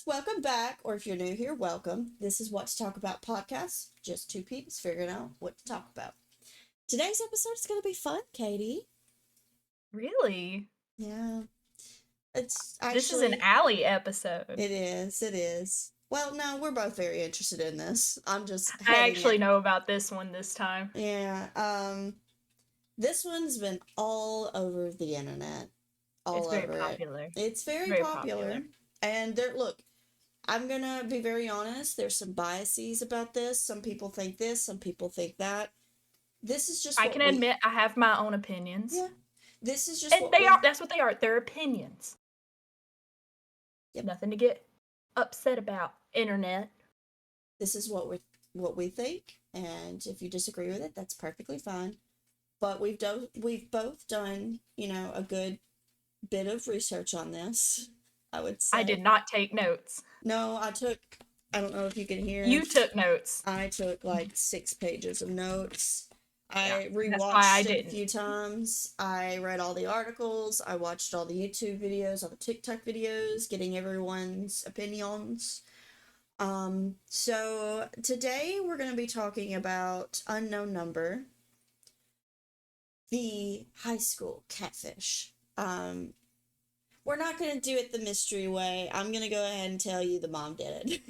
Welcome back, or if you're new here, welcome. This is What to Talk About podcast. Just two peeps figuring out what to talk about. Today's episode is going to be fun, Katie. Really? Yeah. It's This is an actually, Allie episode. it is. Well, no, we're both very interested in this. I'm just I heading actually it. know about this one this time. Yeah, this one's been all over the internet. It's All very over it. popular. It's very Very popular. popular. And look, I'm gonna be very honest. There's some biases about this. Some people think this, some people think that. This is just I what can we. admit I have my own opinions. Yeah. This is just And what we. that's what they are. They're opinions. Yep. Nothing to get upset about, internet. This is what we think, and if you disagree with it, that's perfectly fine. But we've both done a good bit of research on this. I would I did say. not take notes. No, I took. I don't know if you can hear. You took notes. I took like 6 pages of notes. Yeah, I that's why I rewatched it a didn't. few times. I read all the articles. I watched all the YouTube videos, all the TikTok videos, getting everyone's opinions. So today we're going to be talking about Unknown Number, the high school catfish. We're not going to do it the mystery way. I'm going to go ahead and tell you the mom did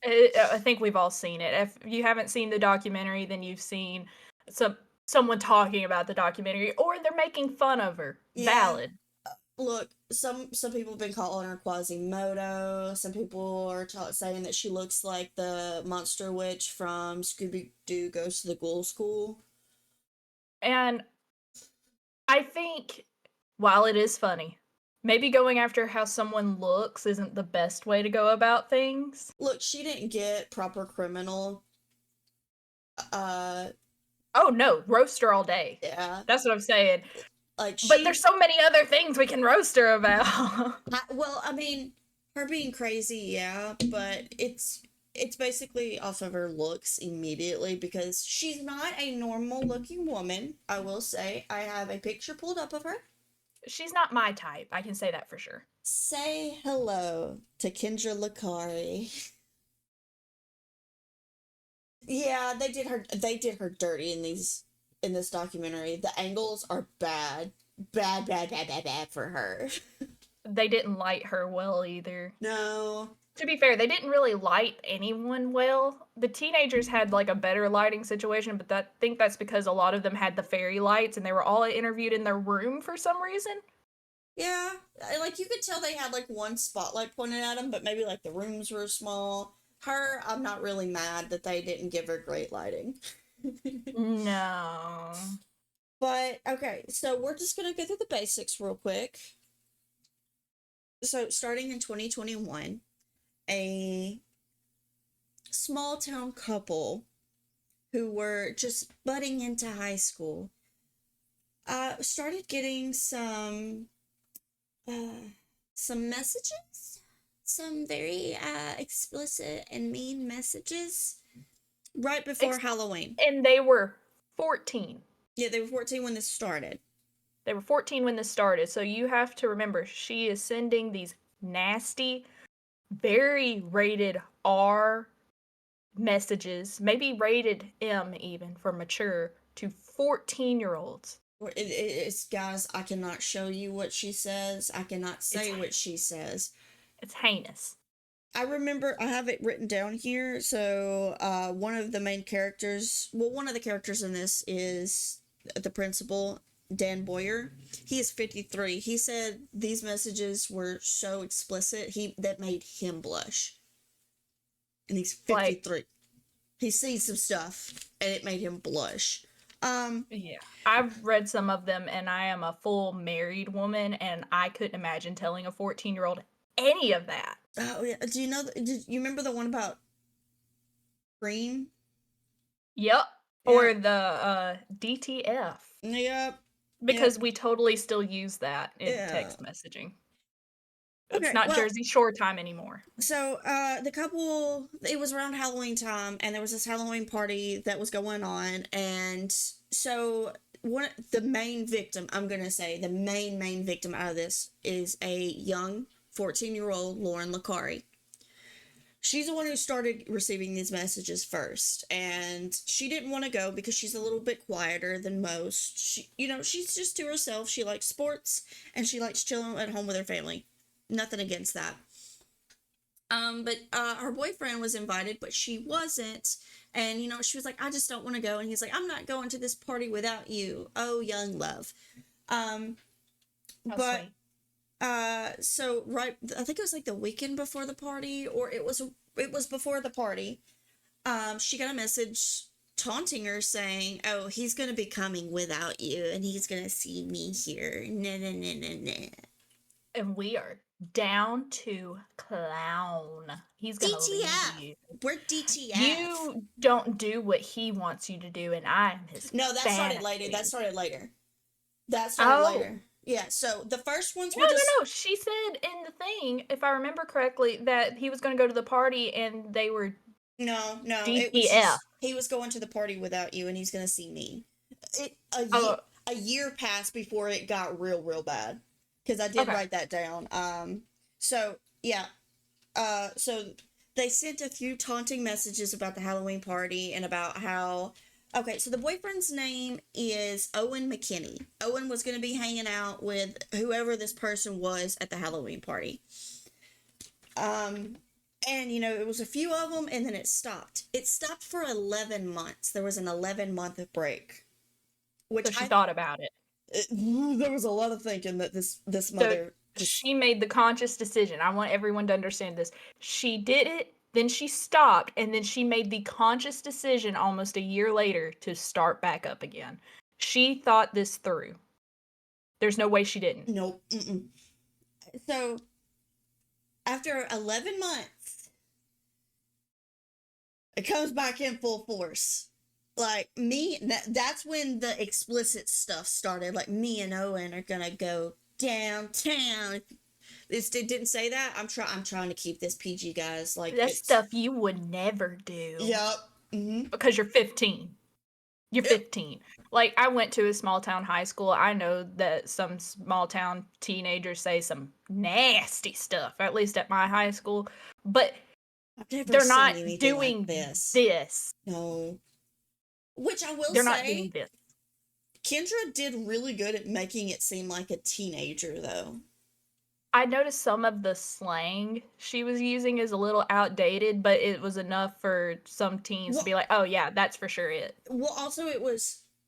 it. I think we've all seen it. If you haven't seen the documentary, then you've seen someone talking about the documentary, or they're making fun of her. Yeah. Valid. Look, some people have been calling her Quasimodo. Some people are saying that she looks like the monster witch from Scooby Doo Goes to the Ghoul School. And I think, while it is funny, maybe going after how someone looks isn't the best way to go about things. Look, she didn't get proper criminal. Uh, Oh no, roast her all day. yeah, That's what I'm saying. like But there's so many other things we can roast her about. well, I mean, her being crazy, yeah, but it's basically off of her looks immediately because she's not a normal looking woman. I will say, I have a picture pulled up of her. She's not my type, I can say that for sure. Say hello to Kendra Lakari. Yeah, they did her dirty in this documentary. The angles are bad. Bad, bad, bad, bad, bad for her. They didn't light her well either. No. To be fair, they didn't really light anyone well. The teenagers had like a better lighting situation, but I think that's because a lot of them had the fairy lights and they were all interviewed in their room for some reason. Yeah, like you could tell they had like one spotlight pointed at them, but maybe like the rooms were small. Her, I'm not really mad that they didn't give her great lighting. No. But okay, so we're just gonna go through the basics real quick. So starting in 2021, a small town couple who were just budding into high school started getting some messages, some very explicit and mean messages right before Halloween. And they were 14. Yeah, they were 14 when this started. They were 14 when this started, so you have to remember she is sending these nasty, very rated R messages, maybe rated M even for mature, to 14-year-olds. It's guys, I cannot show you what she says. I cannot say It's what she says. it's heinous. I remember I have it written down here. So, one of the main characters, well, one of the characters in this is the principal, Dan Boyer. He is 53. He said these messages were so explicit that made him blush. And he's 53. Like, he's seen some stuff and it made him blush. Yeah, I've read some of them, and I am a full married woman, and I couldn't imagine telling a 14-year-old any of that. Oh yeah, do you remember the one about Green? Yep. Yeah. Or the DTF. Yep. Because we totally still use that in text messaging. It's not Jersey Shore time anymore. So, the couple, it was around Halloween time, and there was this Halloween party that was going on, and so the main victim, I'm gonna say, the main victim out of this is a young 14-year-old Lauren Lakari. she's the one who started receiving these messages first, and she didn't want to go because she's a little bit quieter than most. She's just to herself. She likes sports and she likes chilling at home with her family. Nothing against that. But her boyfriend was invited, but she wasn't. And she was like, I just don't want to go. And he's like, I'm not going to this party without you. Oh, young love. Um, How but sweet. so right, I think it was like the weekend before the party, or it was before the party. She got a message taunting her saying, "Oh, he's gonna be coming without you, and he's gonna see me here." Nah, nah, nah, nah, nah. And we are down to clown. He's gonna leave DTF. you. We're DTF. You don't do what he wants you to do, and I am his No, that started later. That fantasy. started later. That started Oh. later. Yeah. So the first ones No, were no, just no. She said in the thing, if I remember correctly, that he was going to go to the party and they were no, no. It was DTF. just he was going to the party without you, and he's gonna see me. Oh, A year passed before it got real bad, because I did okay. write that down. So yeah. So they sent a few taunting messages about the Halloween party and about how. Okay, so the boyfriend's name is Owen McKinney. Owen was going to be hanging out with whoever this person was at the Halloween party. And it was a few of them, and then it stopped. It stopped for 11 months. There was an 11-month break, So which she thought about it. there was a lot of thinking that this So mother just she made the conscious decision. I want everyone to understand this. She did it, then she stopped, and then she made the conscious decision almost a year later to start back up again. She thought this through. There's no way she didn't. nope. So after 11 months, it comes back in full force. Like that's when the explicit stuff started. Like, me and Owen are gonna go downtown. It didn't say that. I'm trying to keep this PG, guys. Like, That's it's stuff you would never do. yep. Mm-hmm. Because you're 15. You're Yep. 15. Like, I went to a small town high school. I know that some small town teenagers say some nasty stuff, at least at my high school, but I've never they're seen not anything like doing this. this. No. Which I will They're not doing say, this. Kendra did really good at making it seem like a teenager, though. I noticed some of the slang she was using is a little outdated, but it was enough for some teens to be like, oh yeah, that's for sure it. Well, also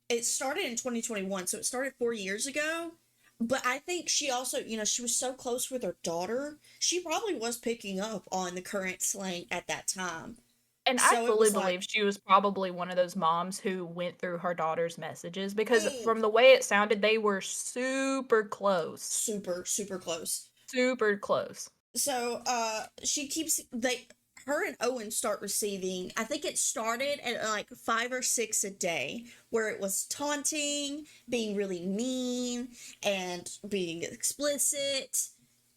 it started in 2021, so it started 4 years ago. But I think she also, she was so close with her daughter, she probably was picking up on the current slang at that time. And I So it fully was like, believe she was probably one of those moms who went through her daughter's messages because mm, from the way it sounded, they were super close. super close. Super close. So her and Owen start receiving, I think it started at like 5 or 6 a day, where it was taunting, being really mean, and being explicit,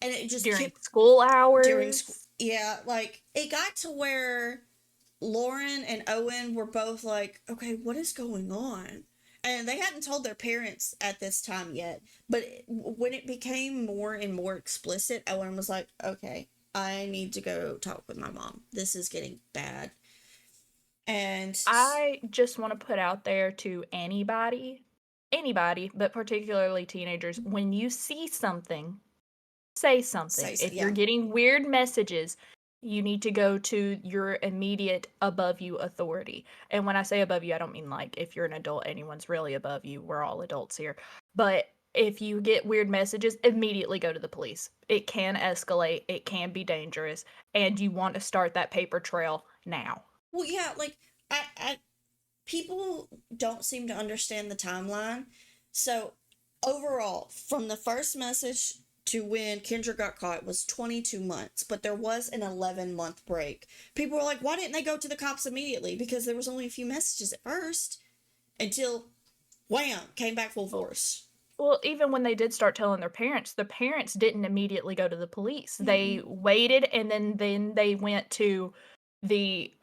and it just During kept school hours. during school. Yeah, like, it got to where Lauren and Owen were both like, okay, what is going on? And they hadn't told their parents at this time yet. But when it became more and more explicit, Owen was like, okay, I need to go talk with my mom. This is getting bad. And I just want to put out there to anybody, but particularly teenagers, when you see something, say something. If yeah. you're getting weird messages, you need to go to your immediate above you authority. And when I say above you, I don't mean like if you're an adult, anyone's really above you. We're all adults here. But if you get weird messages, immediately go to the police. It can escalate, it can be dangerous, and you want to start that paper trail now. Well, yeah, like, people don't seem to understand the timeline. So, overall, from the first message to when Kendra got caught was 22 months, but there was an 11-month break. People were like, why didn't they go to the cops immediately? Because there was only a few messages at first, until, wham, came back full force. Well, even when they did start telling their parents, the parents didn't immediately go to the police. Mm-hmm. They waited, and then they went to the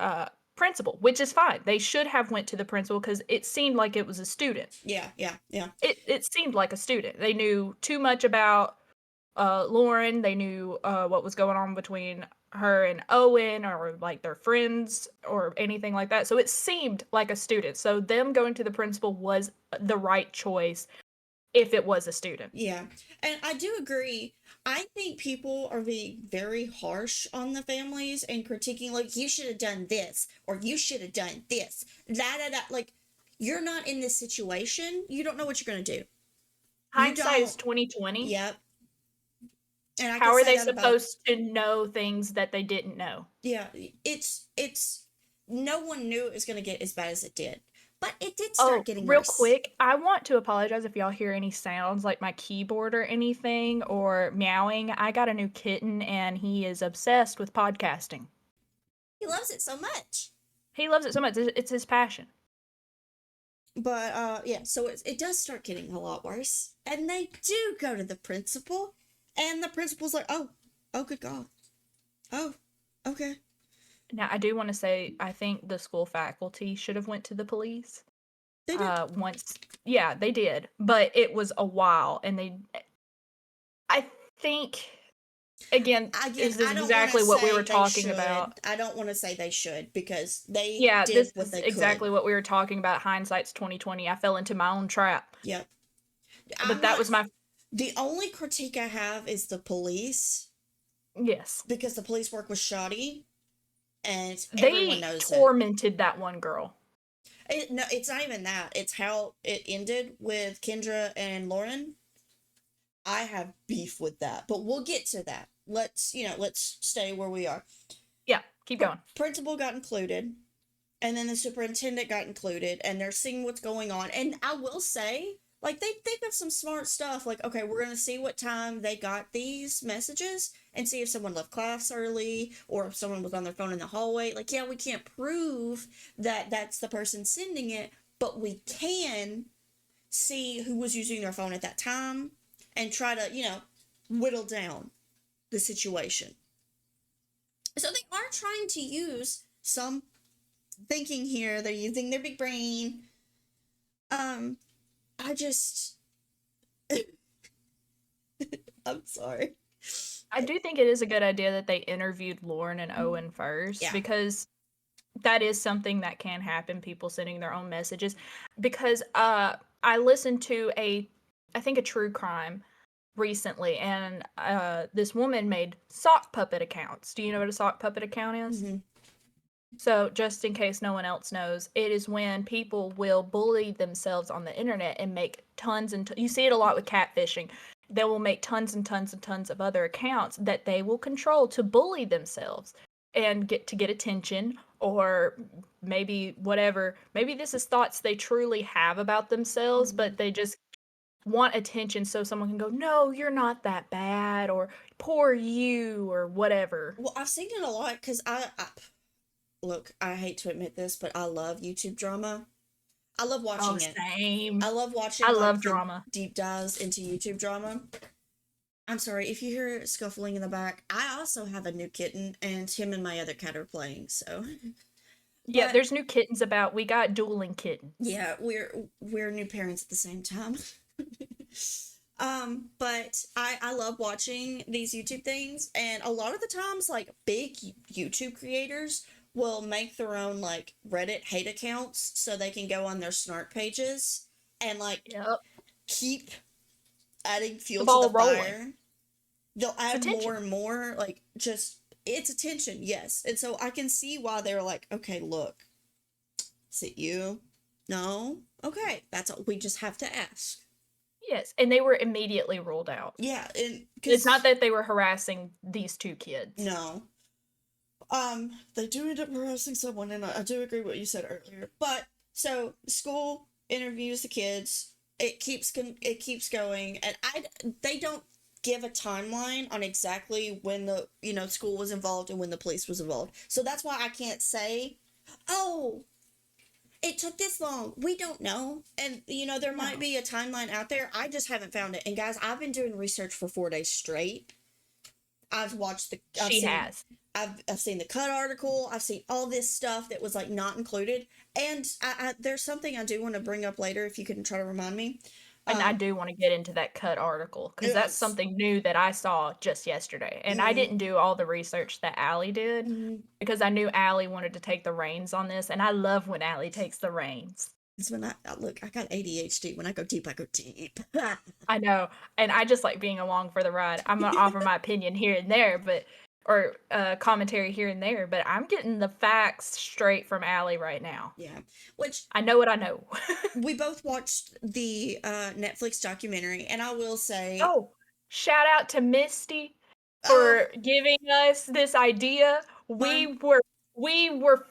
principal, which is fine. They should have went to the principal because it seemed like it was a student. Yeah. It seemed like a student. They knew too much about Lauren. They knew what was going on between her and Owen, or like their friends or anything like that. So it seemed like a student. So them going to the principal was the right choice if it was a student. Yeah. And I do agree. I think people are being very harsh on the families and critiquing, like, you should have done this, or you should have done this. Like, you're not in this situation. You don't know what you're going to do. You Hindsight is don't. 2020. Yep. And I How can are say they that about, supposed to know things that they didn't know? yeah, it's, no one knew it was going to get as bad as it did. But it did start Oh, getting real worse. quick, I want to apologize if y'all hear any sounds like my keyboard or anything or meowing. I got a new kitten and he is obsessed with podcasting. He loves it so much. He loves it so much. It's his passion. But yeah, so it does start getting a lot worse. And they do go to the principal, and the principal's like, oh good God. Oh, okay. Now, I do want to say I think the school faculty should have went to the police. They did. Once, yeah, they did, but it was a while, and I think, again, this is I don't want to exactly what we say were they talking should. about. I don't want to say they should, because they Yeah, did this what is they exactly could. what we were talking about. Hindsight's 2020. I fell into my own trap. Yep. But I'm that not. was my The only critique I have is the police, yes. because the police work was shoddy, and everyone They knows it. tormented that one girl. No, it's not even that. It's how it ended with Kendra and Lauren. I have beef with that, but we'll get to that. Let's stay where we are. Yeah, keep going. Principal got included, and then the superintendent got included, and they're seeing what's going on. And I will say, like, they think of some smart stuff. Like, okay, we're gonna see what time they got these messages and see if someone left class early or if someone was on their phone in the hallway. Like, yeah, we can't prove that that's the person sending it, but we can see who was using their phone at that time and try to, whittle down the situation. So they are trying to use some thinking here. They're using their big brain. I just, I'm sorry. I do think it is a good idea that they interviewed Lauren and Owen first, Yeah. because that is something that can happen, people sending their own messages. Because I listened to I think a true crime recently, and this woman made sock puppet accounts. Do you know what a sock puppet account is? Mm-hmm. So, just in case no one else knows, it is when people will bully themselves on the internet and make tons and you see it a lot with catfishing. They will make tons and tons and tons of other accounts that they will control to bully themselves and get attention, or maybe whatever. Maybe this is thoughts they truly have about themselves, Mm-hmm. but they just want attention so someone can go, "No, you're not that bad," or "Poor you," or whatever. Well, I've seen it a lot because I look, I hate to admit this, but I love YouTube drama. I love Oh, watching it. same. I love I watching, love like, the drama. deep dives into YouTube drama. I'm sorry if you hear scuffling in the back. I also have a new kitten, and him and my other cat are playing. So, Yeah, but there's new kittens about. We got dueling kittens. yeah, we're new parents at the same time. But I love watching these YouTube things, and a lot of the times, like, big YouTube creators will make their own, like, Reddit hate accounts so they can go on their snark pages and, like, Yep. keep adding The fuel to the ball rolling. fire. They'll It's add attention. more and more, like, just, it's attention, yes. And so I can see why they're like, okay, look, is it you? No? Okay, that's all. We just have to ask. Yes, and they were immediately ruled out. Yeah, and It's not that they were harassing these two kids. no. They do end up harassing someone, and I do agree with what you said earlier. But so school interviews the kids. It keeps going, and they don't give a timeline on exactly when the school was involved and when the police was involved. So that's why I can't say, oh, it took this long. We don't know, and there might be a timeline out there. I just haven't found it. And guys, I've been doing research for 4 days straight. I've watched I've seen the cut article. I've seen all this stuff that was, like, not included. And there's something I do want to bring up later, if you can try to remind me. And I do want to get into that cut article because that's Yes. something new that I saw just yesterday. And I didn't do all the research that Allie did because I knew Allie wanted to take the reins on this. And I love when Allie takes the reins. It's when I look, I got ADHD. When I go deep, I go deep. I know. And I just like being along for the ride. I'm going to offer my opinion here and there, or commentary here and there, but I'm getting the facts straight from Allie right now. Yeah. Which I know what I know. we both watched the Netflix documentary, and I will say, oh, shout out to Misty for giving us this idea. We were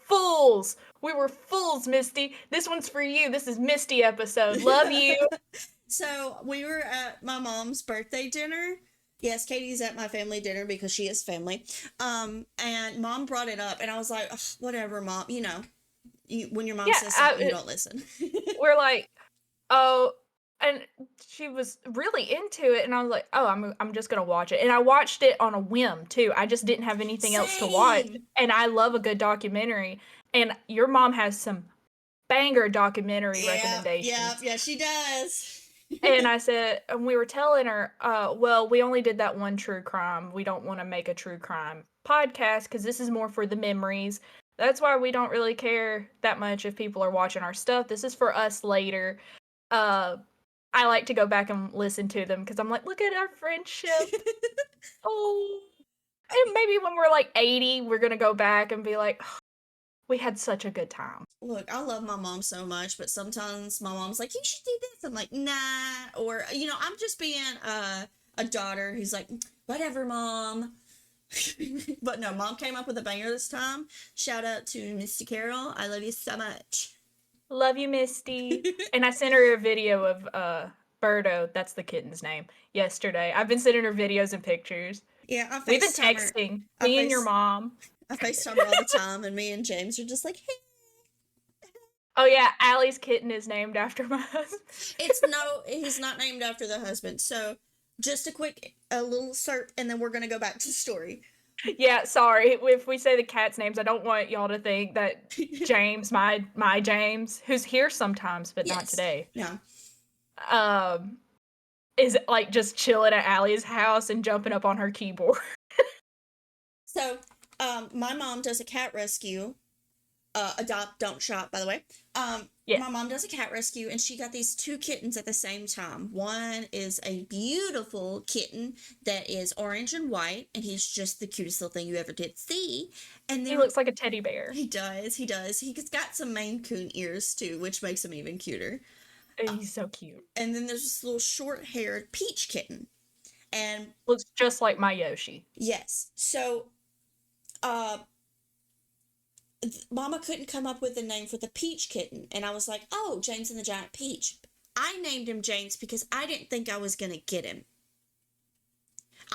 fools. We were fools, Misty. This one's for you. This is Misty episode. Love you. So we were at my mom's birthday dinner. Yes, Katie's at my family dinner because she is family. And mom brought it up, and I was like, whatever, mom. You know, when your mom says something, you don't listen. We're like, oh, and she was really into it, and I was like, oh, I'm just gonna watch it. And I watched it on a whim too. I just didn't have anything else to watch, and I love a good documentary. And your mom has some banger documentary recommendations. Yeah, she does. And I said, and we were telling her, well, we only did that one true crime. We don't want to make a true crime podcast because this is more for the memories. That's why we don't really care that much if people are watching our stuff. This is for us later. I like to go back and listen to them because I'm like, look at our friendship. Oh, and maybe when we're like 80, we're going to go back and be like, oh, we had such a good time. Look, I love my mom so much, but sometimes my mom's like, you should do this. I'm like, nah. Or, you know, I'm just being a daughter who's like, whatever, mom. But no, mom came up with a banger this time. Shout out to Misty Carroll. I love you so much. Love you, Misty. And I sent her a video of Birdo, that's the kitten's name, yesterday. I've been sending her videos and pictures. Yeah, we've been texting. Me and your mom. I FaceTime her all the time, and me and James are just like, hey. Oh yeah, Allie's kitten is named after my husband. He's not named after the husband. So just a little cert, and then we're gonna go back to the story. Yeah, sorry. If we say the cat's names, I don't want y'all to think that James, my James, who's here sometimes, but not today. No. Is like just chilling at Allie's house and jumping up on her keyboard. So, my mom does a cat rescue. Adopt, don't shop, by the way. My mom does a cat rescue, and she got these two kittens at the same time. One is a beautiful kitten that is orange and white, and he's just the cutest little thing you ever did see. And then he looks like a teddy bear. He does. He's got some Maine Coon ears, too, which makes him even cuter. He's so cute. And then there's this little short-haired peach kitten. And looks just like my Yoshi. Yes. So, Mama couldn't come up with a name for the peach kitten, and I was like, oh, James and the Giant Peach. I named him James because I didn't think I was going to get him.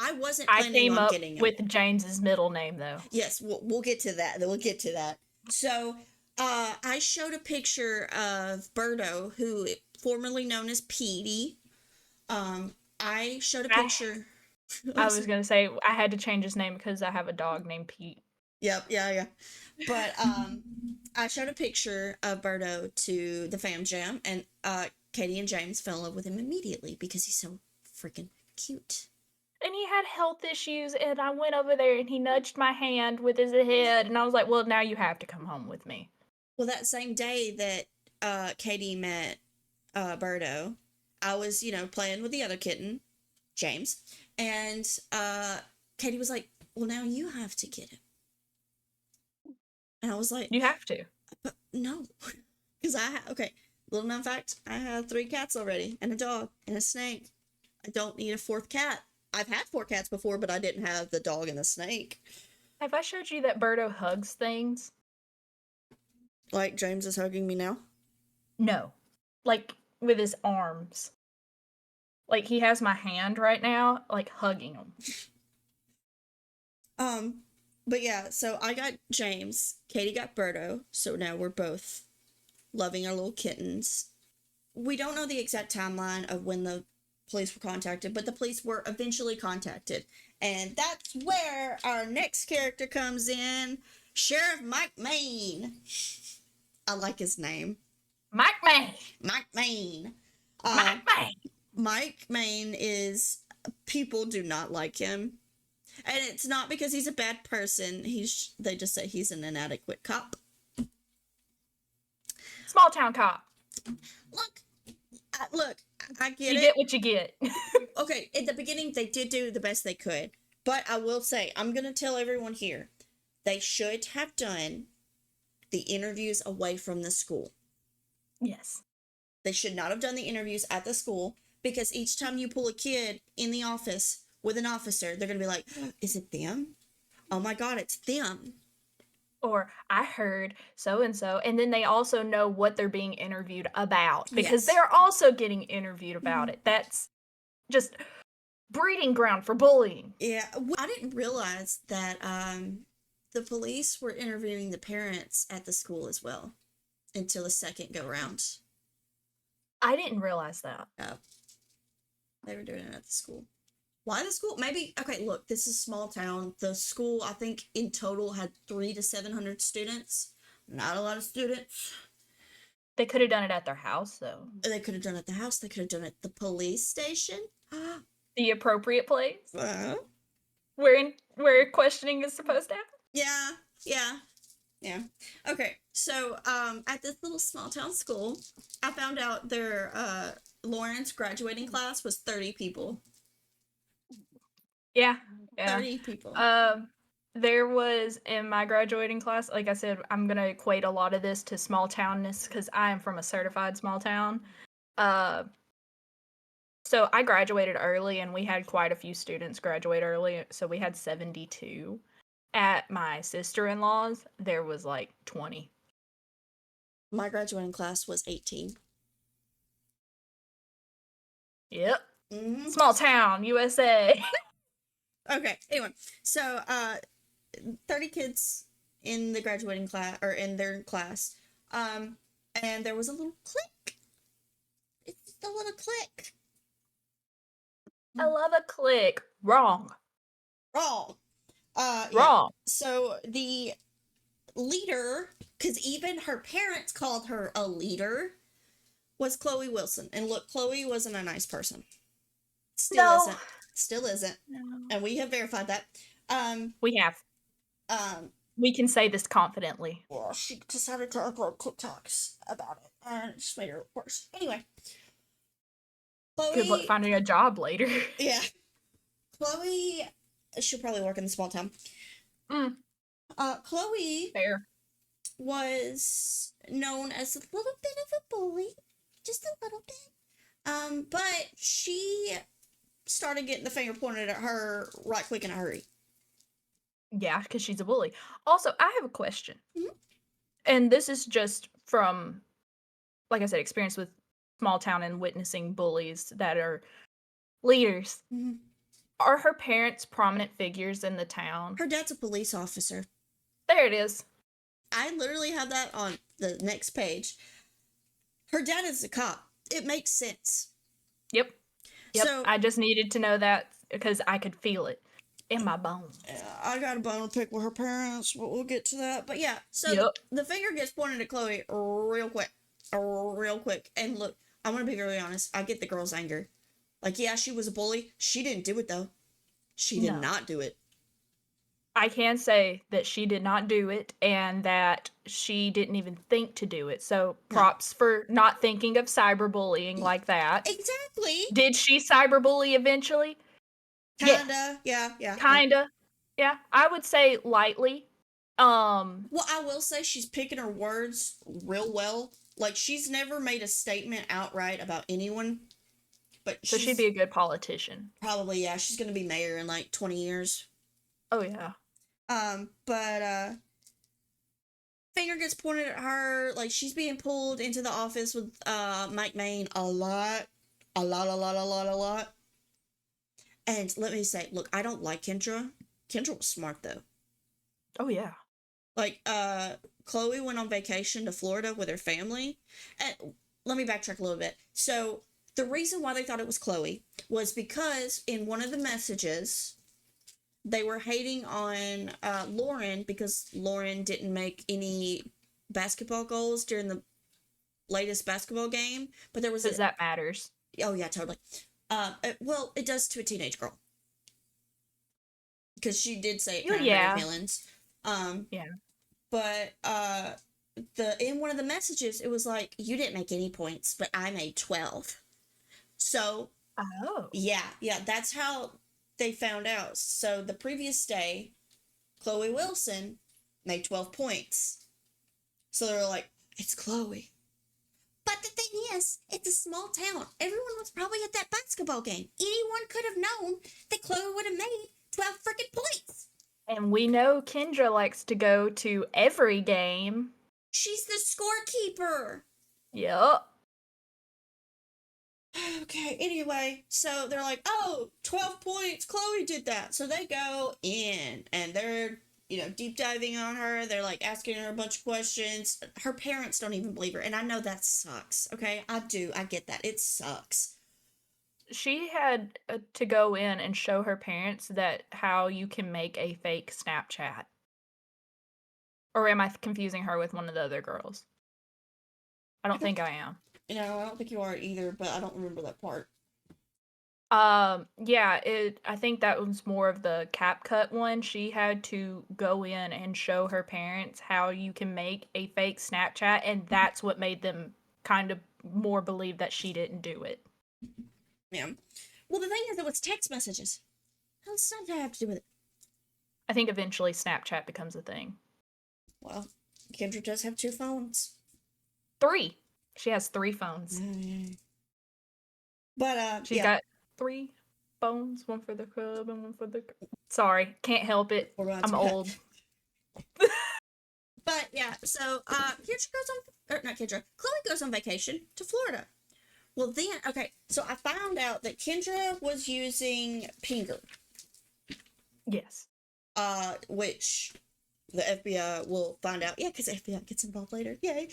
I wasn't planning on getting him. I came up with James's middle name, though. Yes, we'll get to that. So, I showed a picture of Birdo, who formerly known as Petey. I showed a picture. I was going to say, I had to change his name because I have a dog named Pete. Yep, yeah. But I showed a picture of Birdo to the Fam Jam, and Katie and James fell in love with him immediately because he's so freaking cute. And he had health issues, and I went over there, and he nudged my hand with his head, and I was like, well, now you have to come home with me. Well, that same day that Katie met Birdo, I was, playing with the other kitten, James, and Katie was like, well, now you have to get him. And I was like, you have to. But no. Because little known fact, I have 3 cats already, and a dog, and a snake. I don't need a 4th cat. I've had 4 cats before, but I didn't have the dog and the snake. Have I showed you that Birdo hugs things? Like James is hugging me now? No. Like, with his arms. Like, he has my hand right now, like, hugging him. But yeah, so I got James, Katie got Birdo, so now we're both loving our little kittens. We don't know the exact timeline of when the police were contacted, but the police were eventually contacted. And that's where our next character comes in, Sheriff Mike Maine. I like his name. Mike Maine. Mike Maine. Mike Maine. Mike Main is, people do not like him. And it's not because he's a bad person. They just say he's an inadequate cop. Small town cop. Look, I get it. You get what you get. Okay, in the beginning, they did do the best they could. But I will say, I'm going to tell everyone here, they should have done the interviews away from the school. Yes. They should not have done the interviews at the school, because each time you pull a kid in the office with an officer, they're going to be like, is it them? Oh my God, it's them. Or I heard so-and-so. And then they also know what they're being interviewed about, because Yes. they're also getting interviewed about it. That's just breeding ground for bullying. Yeah, I didn't realize that the police were interviewing the parents at the school as well until the second go round. I didn't realize that. Yeah. They were doing it at the school. Why the school? Maybe, okay, look, this is a small town. The school, I think, in total had 300 to 700 students. Not a lot of students. They could have done it at their house, though. They could have done it at the house. They could have done it at the police station. The appropriate place? Uh, Where questioning is supposed to happen? Yeah. Okay, so at this little small town school, I found out their Lawrence graduating class was 30 people. Yeah. 30 people. There was, in my graduating class, like I said, I'm going to equate a lot of this to small townness because I am from a certified small town. So I graduated early, and we had quite a few students graduate early. So we had 72. At my sister-in-law's, there was like 20. My graduating class was 18. Yep. Mm-hmm. Small town, USA. Okay, anyway, so 30 kids in the graduating class, or in their class, and there was a little clique. It's just a little clique. I love a clique. Wrong. Wrong. Wrong. Yeah. So the leader, because even her parents called her a leader, was Chloe Wilson. And look, Chloe wasn't a nice person. Still isn't. No. And we have verified that. We have. We can say this confidently. Well, she decided to upload TikToks about it, and it just made her worse. Anyway. Chloe, good luck finding a job later. Yeah. Chloe, she'll probably work in the small town. Chloe Fair. was known as a little bit of a bully. Just a little bit. But she started getting the finger pointed at her right quick in a hurry. Yeah, because she's a bully. Also, I have a question. Mm-hmm. And this is just from, like I said, experience with small town and witnessing bullies that are leaders. Mm-hmm. Are her parents prominent figures in the town? Her dad's a police officer. There it is. I literally have that on the next page. Her dad is a cop. It makes sense. Yep. So, I just needed to know that because I could feel it in my bones. I got a bone to pick with her parents, but we'll get to that. But yeah, so the finger gets pointed at Chloe real quick. And look, I'm going to be really honest. I get the girl's anger. Like, yeah, she was a bully. She didn't do it, though. She did not do it. I can say that she did not do it and that she didn't even think to do it. So props for not thinking of cyberbullying like that. Exactly. Did she cyberbully eventually? Kinda. Yeah. Kinda. Yeah. I would say lightly. Well, I will say she's picking her words real well. Like, she's never made a statement outright about anyone. But so she'd be a good politician. Probably, yeah. She's gonna be mayor in like 20 years. Oh, yeah. But finger gets pointed at her. Like, she's being pulled into the office with Mike Main a lot. And let me say, look, I don't like Kendra. Kendra was smart, though. Oh, yeah. Like, Chloe went on vacation to Florida with her family. And let me backtrack a little bit. So, the reason why they thought it was Chloe was because in one of the messages, they were hating on Lauren because Lauren didn't make any basketball goals during the latest basketball game. But there was because that matters. Oh, yeah, totally. Well, it does to a teenage girl. Because she did say it Oh, kind of hurt her yeah. feelings. Yeah. But in one of the messages, it was like, you didn't make any points, but I made 12. So Oh. yeah, that's how they found out. So the previous day, Chloe Wilson made 12 points. So they were like, it's Chloe. But the thing is, it's a small town. Everyone was probably at that basketball game. Anyone could have known that Chloe would have made 12 freaking points. And we know Kendra likes to go to every game. She's the scorekeeper. Yup. Okay, anyway, so they're like, oh, 12 points, Chloe did that. So they go in and they're, deep diving on her. They're like asking her a bunch of questions. Her parents don't even believe her. And I know that sucks, okay? I do. I get that. It sucks. She had to go in and show her parents that how you can make a fake Snapchat. Or am I confusing her with one of the other girls? I don't think I am. I don't think you are either, but I don't remember that part. Yeah, I think that was more of the CapCut one. She had to go in and show her parents how you can make a fake Snapchat, and that's what made them kind of more believe that she didn't do it. Yeah. Well, the thing is, it was text messages. How does Snapchat have to do with it? I think eventually Snapchat becomes a thing. Well, Kendra does have 2 phones. 3. She has 3 phones. But, She's got 3 phones, one for the club and one for the... Sorry, can't help it. I'm old. But, yeah, so, Chloe goes on vacation to Florida. Well, then, okay, so I found out that Kendra was using Pinger. Yes. Which the FBI will find out. Yeah, because the FBI gets involved later. Yay.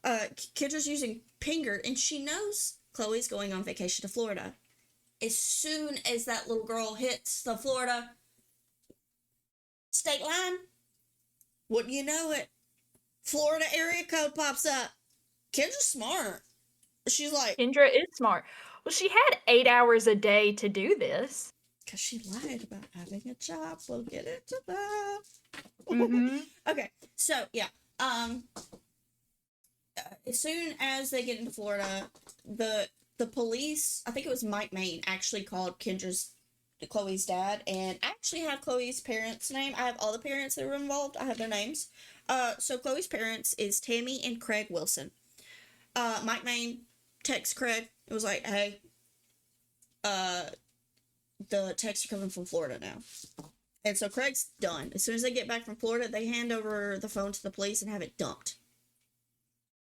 Kendra's using Pinger, and she knows Chloe's going on vacation to Florida. As soon as that little girl hits the Florida state line, wouldn't you know it, Florida area code pops up. Kendra's smart. She's like... Kendra is smart. Well, she had 8 hours a day to do this. Because she lied about having a job. We'll get into that. Mm-hmm. Okay, so, yeah. As soon as they get into Florida, the police, I think it was Mike Main, actually called Chloe's dad, and I actually have Chloe's parents' name. I have all the parents that were involved. I have their names. So Chloe's parents is Tammy and Craig Wilson. Mike Main texts Craig. It was like, hey, the texts are coming from Florida now. And so Craig's done. As soon as they get back from Florida, they hand over the phone to the police and have it dumped.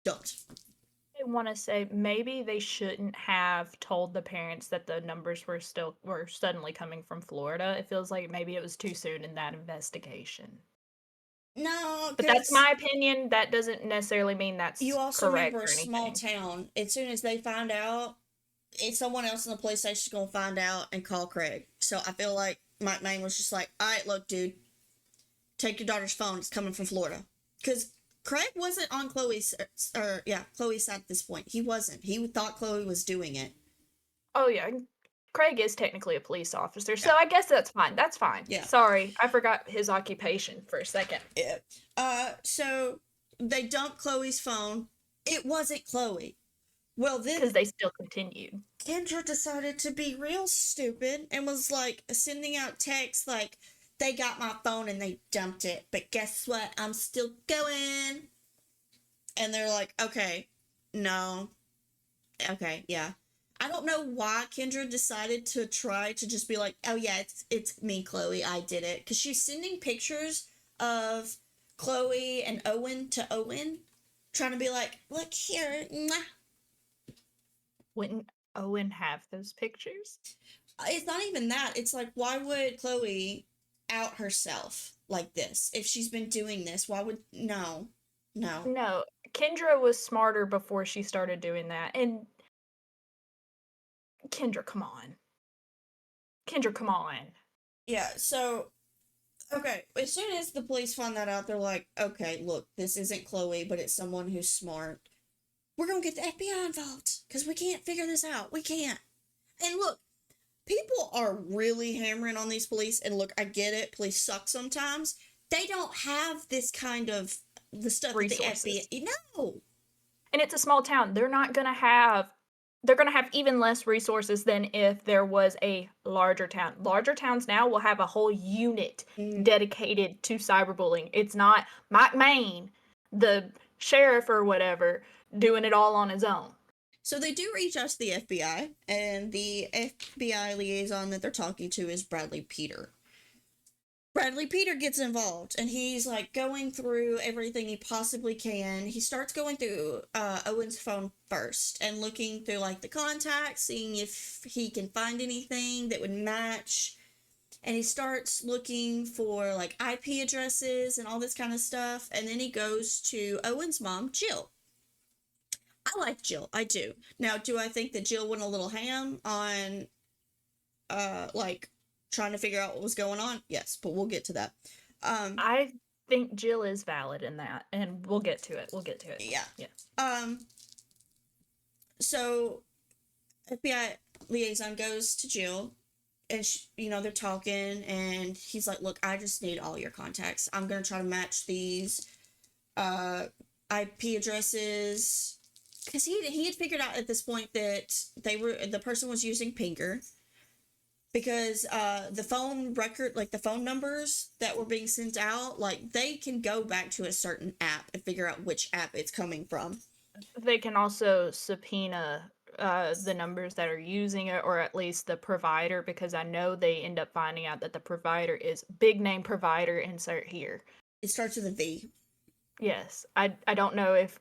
I want to say maybe they shouldn't have told the parents that the numbers were suddenly coming from Florida. It feels like maybe it was too soon in that investigation. No, but that's my opinion. That doesn't necessarily mean that's you also correct remember a small town. As soon as they find out, it's someone else in the police station's gonna find out and call Craig. So I feel like Mike Main was just like, all right, look, dude, take your daughter's phone. It's coming from Florida. Because Craig wasn't on Chloe's side at this point. He wasn't. He thought Chloe was doing it. Oh, yeah. Craig is technically a police officer, so I guess that's fine. That's fine. Yeah. Sorry, I forgot his occupation for a second. Yeah. So they dumped Chloe's phone. It wasn't Chloe. Well, then... because they still continued. Kendra decided to be real stupid and was, like, sending out texts like, they got my phone and they dumped it, but guess what? I'm still going. And they're like, okay, no. Okay, yeah. I don't know why Kendra decided to try to just be like, oh yeah, it's me, Chloe, I did it. Because she's sending pictures of Chloe and Owen to Owen, trying to be like, look here, mwah. Wouldn't Owen have those pictures? It's not even that. It's like, why would Chloe out herself like this? If she's been doing this, why would... No. Kendra was smarter before she started doing that. And Kendra, come on. Yeah, so, okay, as soon as the police find that out, they're like, okay, look, this isn't Chloe, but it's someone who's smart. We're gonna get the FBI involved because we can't figure this out. We can't. And look, people are really hammering on these police, and look, I get it. Police suck sometimes. They don't have this kind of the stuff Resources. that the FBI. No. And it's a small town. They're going to have even less resources than if there was a larger town. Larger towns now will have a whole unit dedicated to cyberbullying. It's not Mike Maine, the sheriff or whatever, doing it all on his own. So they do reach out to the FBI, and the FBI liaison that they're talking to is Bradley Peter. Bradley Peter gets involved, and he's like going through everything he possibly can. He starts going through Owen's phone first and looking through like the contacts, seeing if he can find anything that would match. And he starts looking for like IP addresses and all this kind of stuff. And then he goes to Owen's mom, Jill. I like Jill. I do. Now, do I think that Jill went a little ham on like trying to figure out what was going on? Yes, but we'll get to that. I think Jill is valid in that, and we'll get to it. Yeah. So FBI liaison goes to Jill, and they're talking, and he's like, "Look, I just need all your contacts. I'm gonna try to match these IP addresses." Because he had figured out at this point that the person was using Pinger. Because the phone record, like the phone numbers that were being sent out, like they can go back to a certain app and figure out which app it's coming from. They can also subpoena the numbers that are using it, or at least the provider, because I know they end up finding out that the provider is big name provider, insert here. It starts with a V. Yes. I don't know if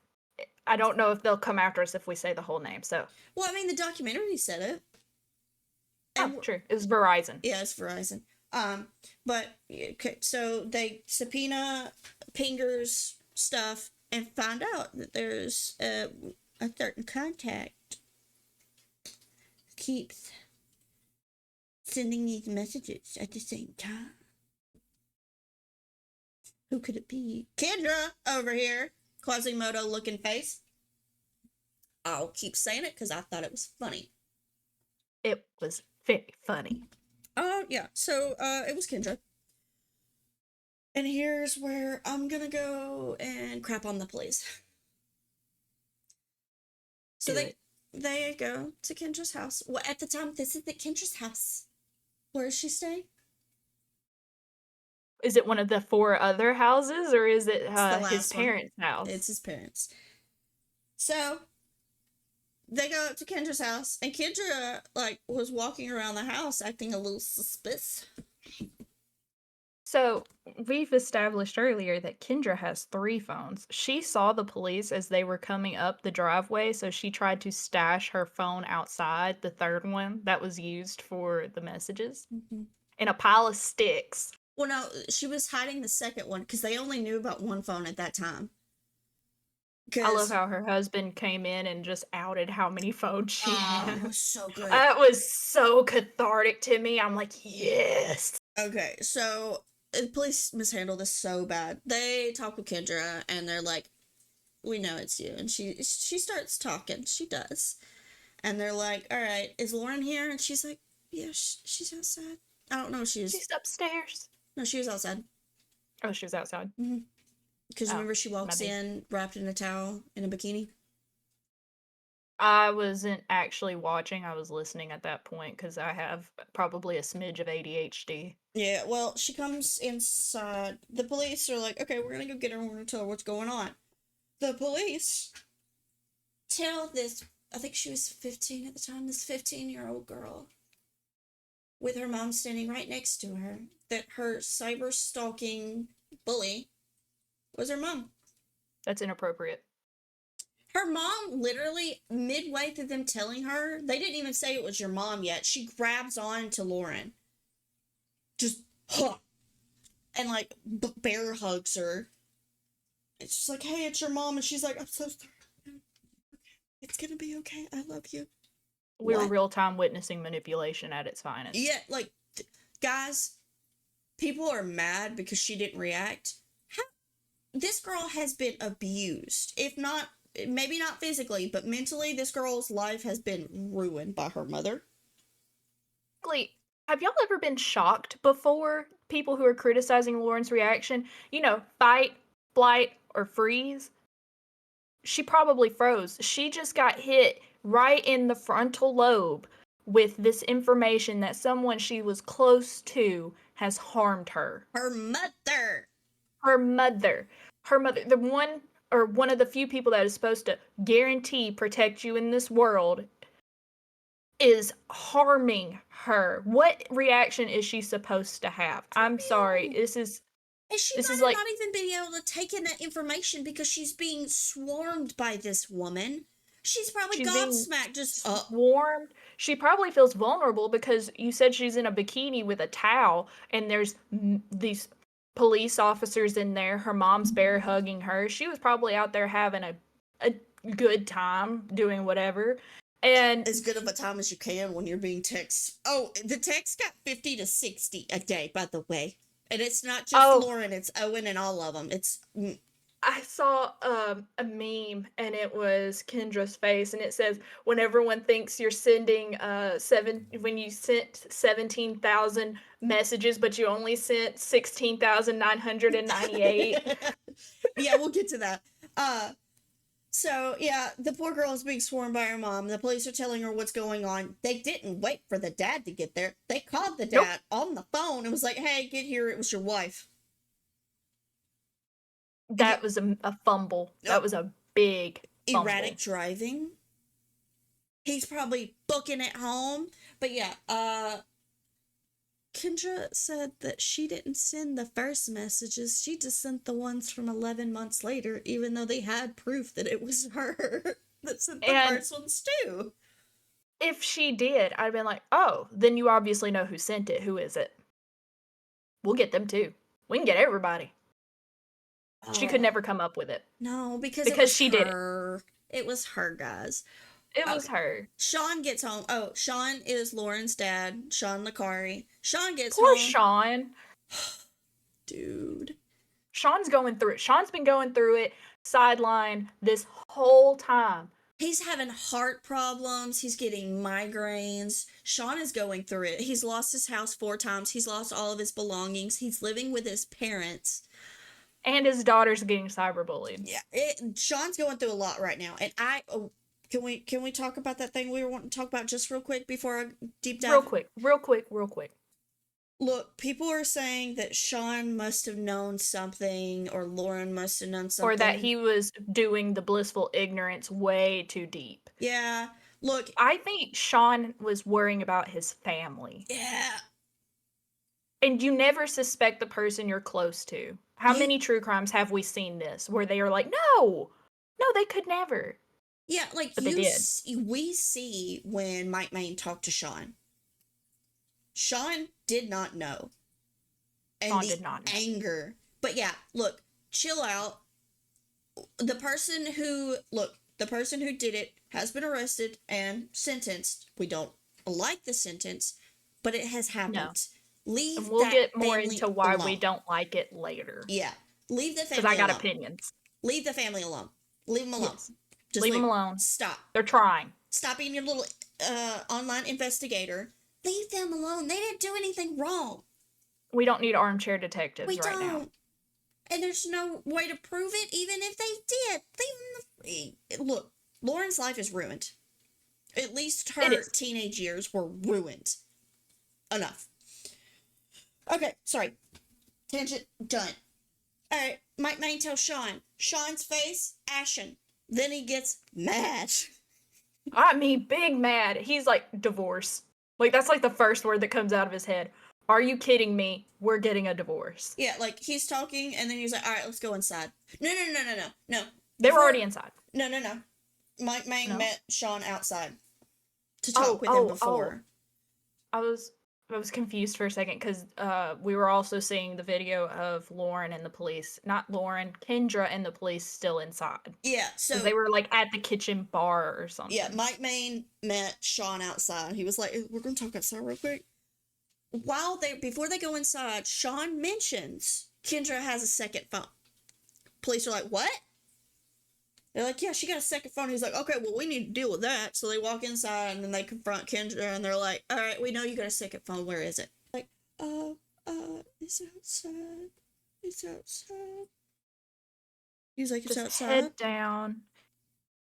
they'll come after us if we say the whole name. So. Well, I mean, the documentary said it. Oh, true. It was Verizon. Yeah, it's Verizon. But okay, so they subpoena Pinger's stuff and find out that there's a certain contact keeps sending these messages at the same time. Who could it be? Kendra over here, Quasimodo looking face. I'll keep saying it because I thought it was funny. It was very funny. Oh, yeah. So, it was Kendra. And here's where I'm gonna go and crap on the police. So they go to Kendra's house. Well, at the time, this is at Kendra's house. Where is she staying? Is it one of the 4 other houses, or is it his parents' house? It's his parents. So they go up to Kendra's house, and Kendra, like, was walking around the house acting a little suspicious. So, we've established earlier that Kendra has 3 phones. She saw the police as they were coming up the driveway, so she tried to stash her phone outside, the 3rd one that was used for the messages, in a pile of sticks. Well, no, she was hiding the 2nd one, because they only knew about 1 phone at that time. I love how her husband came in and just outed how many phones she had. It was so good. That was so cathartic to me. I'm like, yes. Okay, so the police mishandled this so bad. They talk with Kendra, and they're like, "We know it's you." And she starts talking. She does. And they're like, "All right, is Lauren here?" And she's like, "Yeah, she's outside." I don't know if she's upstairs. No, she was outside. Oh, she was outside. Because remember, she walks in wrapped in a towel in a bikini. I wasn't actually watching. I was listening at that point because I have probably a smidge of ADHD. Yeah, well, she comes inside. The police are like, "Okay, we're gonna go get her and we're gonna tell her what's going on." The police tell this, I think she was 15 at the time, this 15-year-old girl with her mom standing right next to her, that her cyber stalking bully was her mom. That's inappropriate. Her mom, literally, midway through them telling her, they didn't even say it was your mom yet. She grabs on to Lauren. Just, and, like, bear hugs her. It's just like, "Hey, it's your mom." And she's like, "I'm so sorry. It's gonna be okay. I love you." We were real-time witnessing manipulation at its finest. Yeah, like, guys, people are mad because she didn't react. This girl has been abused, if not maybe not physically, but mentally, this girl's life has been ruined by her mother. Have y'all ever been shocked before? People who are criticizing Lauren's reaction, fight, flight, or freeze. She probably froze. She just got hit right in the frontal lobe with this information that someone she was close to has harmed her. Her mother. Her mother. Her mother. The one or one of the few people that is supposed to guarantee protect you in this world is harming her. What reaction is she supposed to have? I'm sorry. This is And she this might is have like not even been able to take in that information because she's being swarmed by this woman. She's probably she's being gobsmacked, just swarmed. She probably feels vulnerable because you said she's in a bikini with a towel, and there's these police officers in there. Her mom's bear hugging her. She was probably out there having a good time doing whatever. And as good of a time as you can when you're being texted. Oh, the text got 50 to 60 a day, by the way. And it's not just Lauren, it's Owen and all of them. I saw a meme, and it was Kendra's face, and it says, when everyone thinks you're sending when you sent 17,000 messages, but you only sent 16,998. Yeah, we'll get to that. So, yeah, the poor girl is being swarmed by her mom. The police are telling her what's going on. They didn't wait for the dad to get there. They called the dad on the phone and was like, hey, get here. It was your wife. That was a fumble. That was a big fumble. Erratic driving. He's probably booking it home. But yeah, Kendra said that she didn't send the first messages. She just sent the ones from 11 months later, even though they had proof that it was her that sent the first ones too. If she did, I'd been like, oh, then you obviously know who sent it. Who is it? We'll get them too. We can get everybody. She could never come up with it. No, because she did it. It was her, guys. It was her. Sean gets home. Oh, Sean is Lauren's dad, Sean Licari. Sean gets home. Poor Sean. Dude. Sean's going through it. Sean's been going through it sideline this whole time. He's having heart problems. He's getting migraines. Sean is going through it. He's lost his house 4 times. He's lost all of his belongings. He's living with his parents. And his daughter's getting cyberbullied. Yeah, Sean's going through a lot right now. And can we talk about that thing we were wanting to talk about just real quick before I deep dive? Real quick. Look, people are saying that Sean must have known something, or Lauren must have known something. Or that he was doing the blissful ignorance way too deep. Yeah, look. I think Sean was worrying about his family. Yeah. And you never suspect the person you're close to. How many true crimes have we seen this, where they are like, no, they could never. Yeah, like, but they did. We see when Mike Main talked to Sean. Sean did not know. And Sean did not know. Anger. But yeah, look, chill out. The person who did it has been arrested and sentenced. We don't like the sentence, but it has happened. No. We'll get more into why we don't like it later. Yeah. Leave the family alone. Because I got opinions. Leave the family alone. Leave them alone. Yes. Just leave them alone. Stop. They're trying. Stop being your little online investigator. Leave them alone. They didn't do anything wrong. We don't need armchair detectives right now. And there's no way to prove it, even if they did. Leave them. Look, Lauren's life is ruined. At least her teenage years were ruined. Enough. Okay, sorry. Tangent done. Alright, Mike Main tells Sean. Sean's face, ashen. Then he gets mad. I mean, big mad. He's like, divorce. Like, that's like the first word that comes out of his head. Are you kidding me? We're getting a divorce. Yeah, like, he's talking, and then he's like, alright, let's go inside. No. They were already inside. No. Mike Main met Sean outside to talk with him before. I was confused for a second because we were also seeing the video of Lauren and the police. Not Lauren, Kendra and the police still inside. Yeah, so they were like at the kitchen bar or something. Yeah, Mike Main met Sean outside. He was like, we're going to talk outside real quick. Before they go inside, Sean mentions Kendra has a second phone. Police are like, what? They're like, yeah, she got a second phone. He's like, okay, well, we need to deal with that. So they walk inside and then they confront Kendra and they're like, all right, we know you got a second phone. Where is it? Like, it's outside. It's outside. He's like, it's Just outside. head down,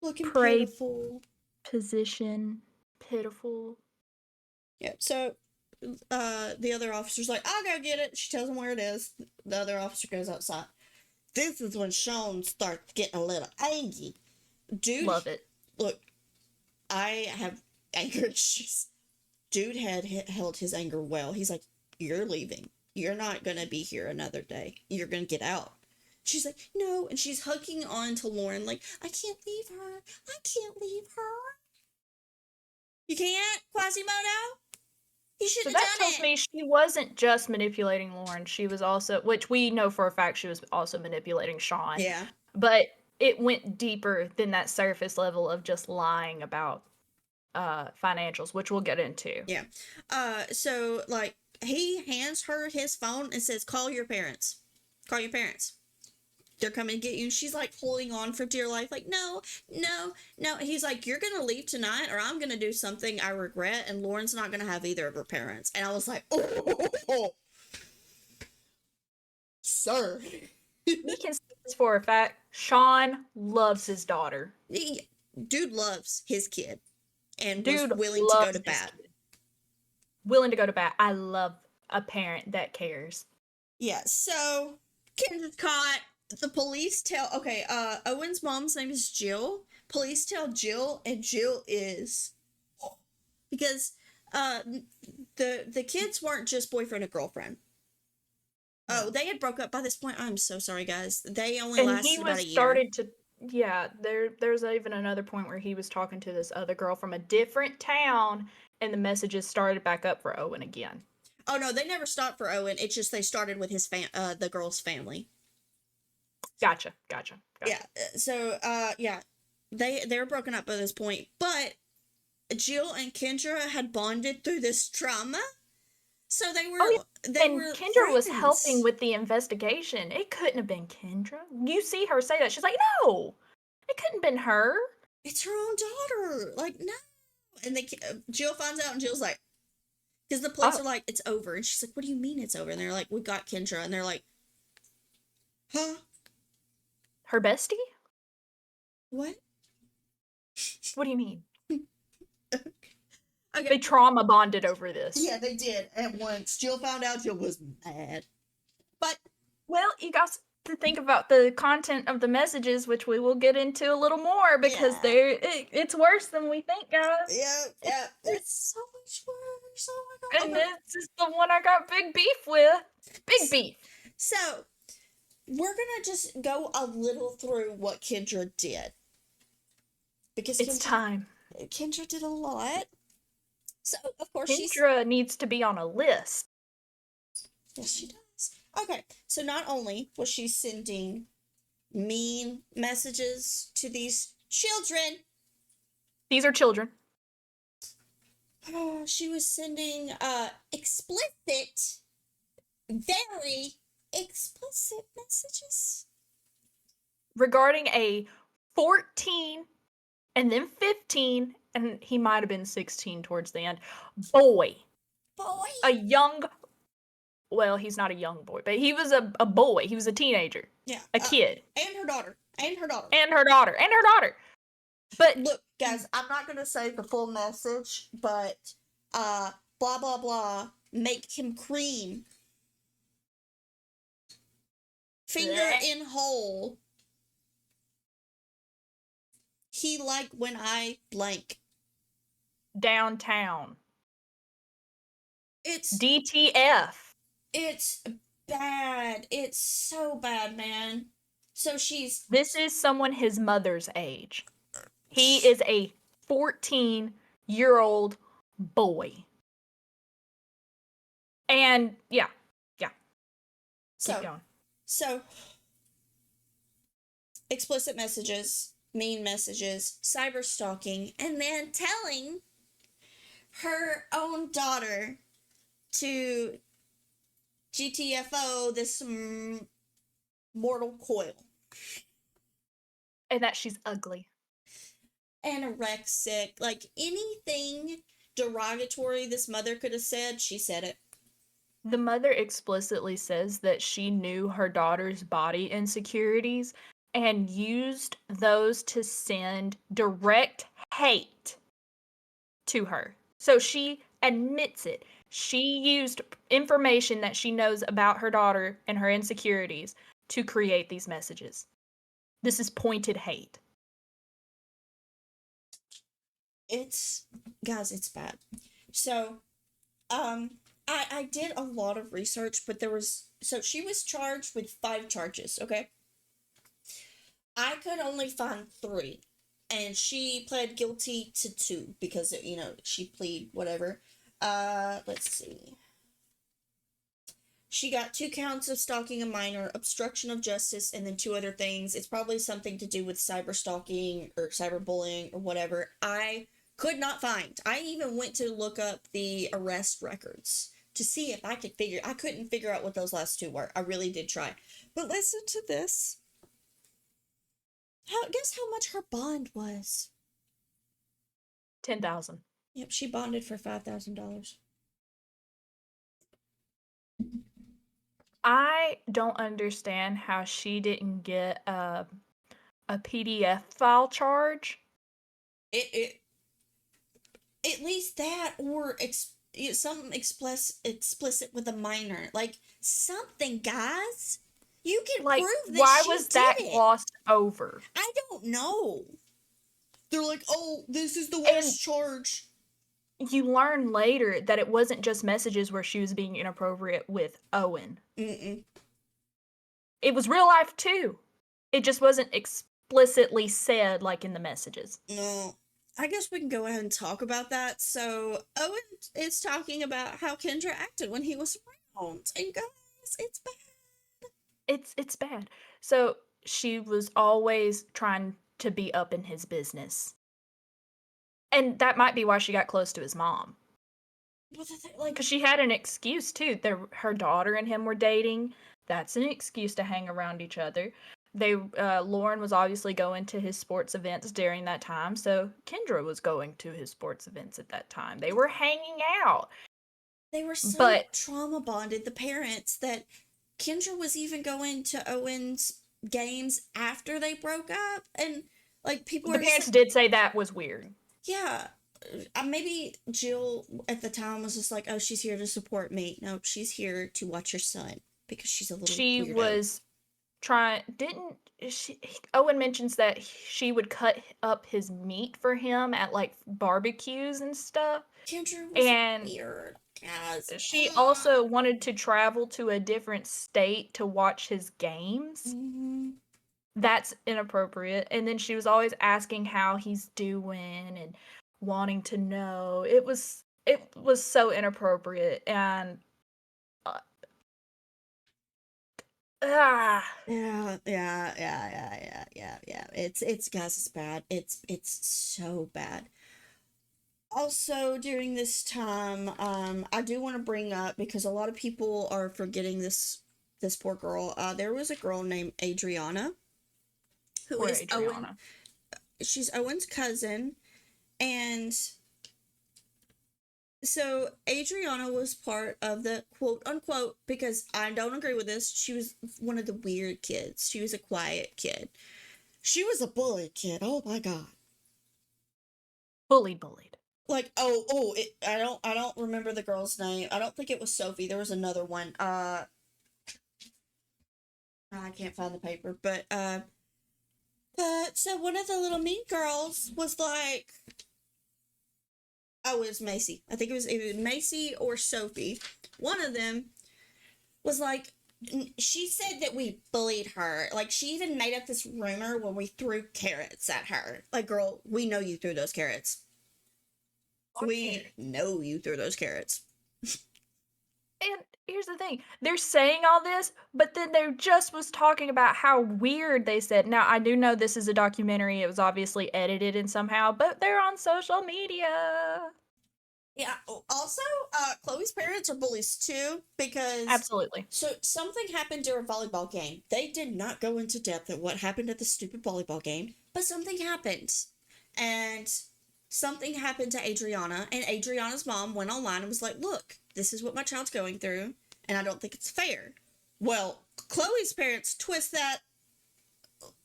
Looking pray pitiful. position, pitiful. Yeah, so the other officer's like, I'll go get it. She tells him where it is. The other officer goes outside. This is when Sean starts getting a little angry. Dude, Love it. look, I have anger issues. Dude had held his anger well. He's like, you're leaving. You're not going to be here another day. You're going to get out. She's like, no. And she's hugging on to Lauren like, I can't leave her. I can't leave her. You can't, Quasimodo? You should have So done that tells it. me she wasn't just manipulating Lauren. She was also, which we know for a fact she was also manipulating Sean. Yeah. But it went deeper than that surface level of just lying about financials, which we'll get into. Yeah. So, like, he hands her his phone and says, call your parents. Call your parents. They're coming to get you. And she's like holding on for dear life, like, no, no, no. And he's like, you're going to leave tonight or I'm going to do something I regret. And Lauren's not going to have either of her parents. And I was like, oh, sir. We can say this for a fact. Sean loves his daughter. Dude loves his kid and Dude was willing to go loves to his bat. kid. Willing to go to bat. I love a parent that cares. Yeah, so Kendra's caught. The police tell Owen's mom's name is Jill. Police tell Jill, and Jill is because the kids weren't just boyfriend and girlfriend. Oh, they had broke up by this point. I'm so sorry, guys. They only lasted about a year. There's even another point where he was talking to this other girl from a different town, and the messages started back up for Owen again. Oh no, they never stopped for Owen. It's just they started with his the girl's family. Gotcha. Yeah. So yeah, they were broken up by this point, but Jill and Kendra had bonded through this trauma. So they were Kendra was friends. helping with the investigation. It couldn't have been Kendra. You see her say that. She's like, no, it couldn't have been her. It's her own daughter. Like, no. And Jill finds out and Jill's like, because the police are like, it's over. And she's like, what do you mean it's over? And they're like, we got Kendra. And they're like, huh? Her bestie? What? What do you mean? Okay. They trauma bonded over this. Yeah, they did. And once Jill found out, Jill was mad. But, well, you got to think about the content of the messages, which we will get into a little more because it's worse than we think, guys. Yeah. It's so much worse. Oh my God. And this is the one I got big beef with. Big beef. So, we're gonna just go a little through what Kendra did. Because it's time. Kendra did a lot. So, of course, Kendra needs to be on a list. Yes, she does. Okay, so not only was she sending mean messages to these children. These are children. She was sending explicit, very explicit messages. Regarding a 14 and then 15, and he might have been 16 towards the end, boy. A young, well, he's not a young boy, but he was a boy. He was a teenager. Yeah. A kid. And her daughter. But look, guys, I'm not going to say the full message, but blah, blah, blah, make him cream. Finger in hole. He like when I blank. Downtown. It's DTF. It's bad. It's so bad, man. So this is someone his mother's age. He is a 14-year-old boy. And yeah. Keep going. So explicit messages, mean messages, cyber stalking, and then telling her own daughter to GTFO this mortal coil. And that she's ugly. Anorexic, like anything derogatory this mother could have said, she said it. The mother explicitly says that she knew her daughter's body insecurities and used those to send direct hate to her. So she admits it. She used information that she knows about her daughter and her insecurities to create these messages. This is pointed hate. It's, guys, it's bad. So, I did a lot of research, but so she was charged with 5 charges, okay? I could only find 3. And she pled guilty to 2 because, she plead whatever. Let's see. She got 2 counts of stalking a minor, obstruction of justice, and then 2 other things. It's probably something to do with cyber stalking or cyberbullying or whatever. I could not find. I even went to look up the arrest records to see if I couldn't figure out what those last 2 were. I really did try. But listen to this. Guess how much her bond was? $10,000. Yep, she bonded for $5,000. I don't understand how she didn't get a PDF file charge. It at least that, or something explicit with a minor, like something, guys. You can Like, prove that why she was did that it. glossed over? I don't know. They're like, oh, this is the worst charge. You learn later that it wasn't just messages where she was being inappropriate with Owen. Mm-mm. It was real life too. It just wasn't explicitly said like in the messages. No. I guess we can go ahead and talk about that. So Owen is talking about how Kendra acted when he was around. And guys, it's bad. It's bad. So she was always trying to be up in his business. And that might be why she got close to his mom. Because she had an excuse too. Her daughter and him were dating. That's an excuse to hang around each other. Lauren was obviously going to his sports events during that time, so Kendra was going to his sports events at that time. They were hanging out. They were so trauma bonded, the parents, that Kendra was even going to Owen's games after they broke up, and like people. The parents did say that was weird. Yeah, maybe Jill at the time was just like, "Oh, she's here to support me." No, she's here to watch her son because she's a little. She weirdo. Was trying. Didn't she? Owen mentions that she would cut up his meat for him at like barbecues and stuff. Kendra was weird. She also wanted to travel to a different state to watch his games. Mm-hmm. That's inappropriate. And then she was always asking how he's doing and wanting to know. It was so inappropriate and Yeah. It's guys, it's bad. It's so bad. Also, during this time, I do want to bring up, because a lot of people are forgetting this poor girl. There was a girl named Adriana, who is Owen. She's Owen's cousin, and so Adriana was part of the quote unquote, because I don't agree with this, she was one of the weird kids. She was a quiet kid. She was a bullied kid. Oh my god. Bullied. Like, I don't remember the girl's name. I don't think it was Sophie. There was another one. I can't find the paper, but so one of the little mean girls was like, oh, it was Macy. I think it was either Macy or Sophie. One of them was like, she said that we bullied her. Like, she even made up this rumor when we threw carrots at her. Like, girl, we know you threw those carrots. We know you threw those carrots. And here's the thing. They're saying all this, but then they just was talking about how weird they said. Now, I do know this is a documentary. It was obviously edited and somehow, but they're on social media. Yeah. Also, Chloe's parents are bullies too because Absolutely. so something happened during a volleyball game. They did not go into depth at what happened at the stupid volleyball game, but something happened, and something happened to Adriana. And Adriana's mom went online and was like, "Look, this is what my child's going through, and I don't think it's fair." Well, Chloe's parents twist that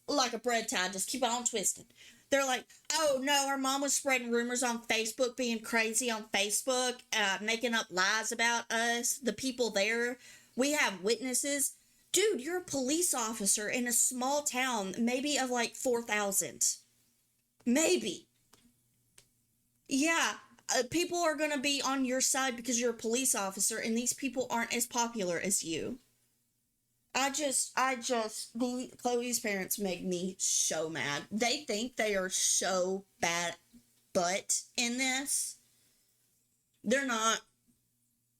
like a bread tie, just keep on twisting. They're like, oh no, her mom was spreading rumors on Facebook, being crazy on Facebook, making up lies about us, the people there. We have witnesses. Dude, you're a police officer in a small town, maybe of like 4,000. Maybe. Yeah, people are going to be on your side because you're a police officer, and these people aren't as popular as you. Chloe's parents make me so mad. They think they are so bad, but in this, they're not.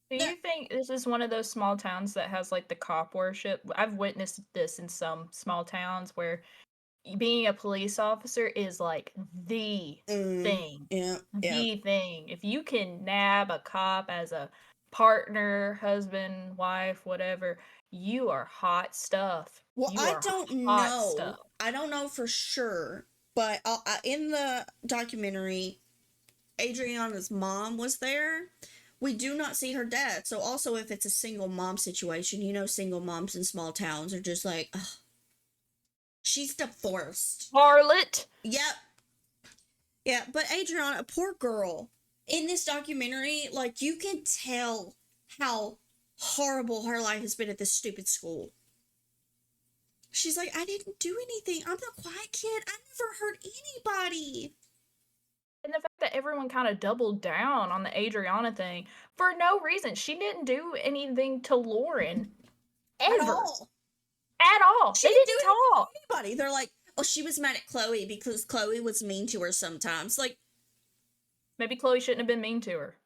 Do They're, you think this is one of those small towns that has like the cop worship? I've witnessed this in some small towns where being a police officer is like the thing. yeah, yeah. The thing. If you can nab a cop as a partner, husband, wife, whatever, you are hot stuff. Well, You I are don't hot know. stuff. I don't know for sure, but in the documentary, Adriana's mom was there. We do not see her dad. So also, if it's a single mom situation, single moms in small towns are just like, ugh, she's divorced. Harlot. Yep. Yeah, but Adriana, a poor girl. In this documentary, like, you can tell how horrible her life has been at this stupid school. She's like, I didn't do anything. I'm the quiet kid. I never hurt anybody. And the fact that everyone kind of doubled down on the Adriana thing for no reason. She didn't do anything to Lauren At ever. all. At all. She They didn't do didn't anything talk. to anybody. They're like, oh, she was mad at Chloe because Chloe was mean to her sometimes. Like, Maybe Chloe shouldn't have been mean to her.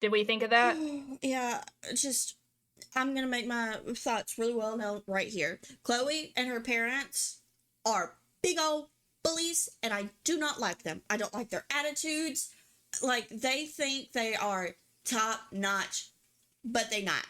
Did we think of that? yeah, just, I'm gonna make my thoughts really well known right here. Chloe and her parents are big old bullies, and I do not like them. I don't like their attitudes. Like, they think they are top notch, but they not.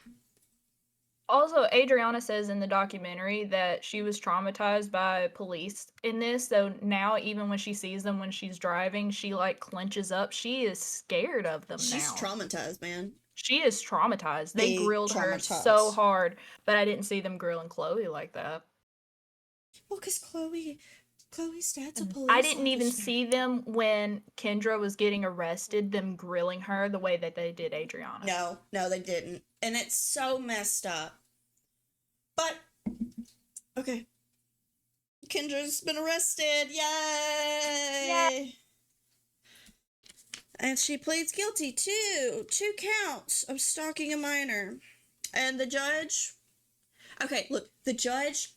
Also, Adriana says in the documentary that she was traumatized by police in this. So now, even when she sees them when she's driving, she like clenches up. She is scared of them She's now. traumatized, man. She is traumatized. They Big grilled her so traumatized. hard, but I didn't see them grilling Chloe like that. Well, because Chloe's dad's a I police didn't even officer. see them when Kendra was getting arrested, them grilling her the way that they did Adriana. No, they didn't. And it's so messed up. But, okay. Kendra's been arrested. Yeah. Yay! And she pleads guilty to 2 counts of stalking a minor. And the judge. Okay, look, the judge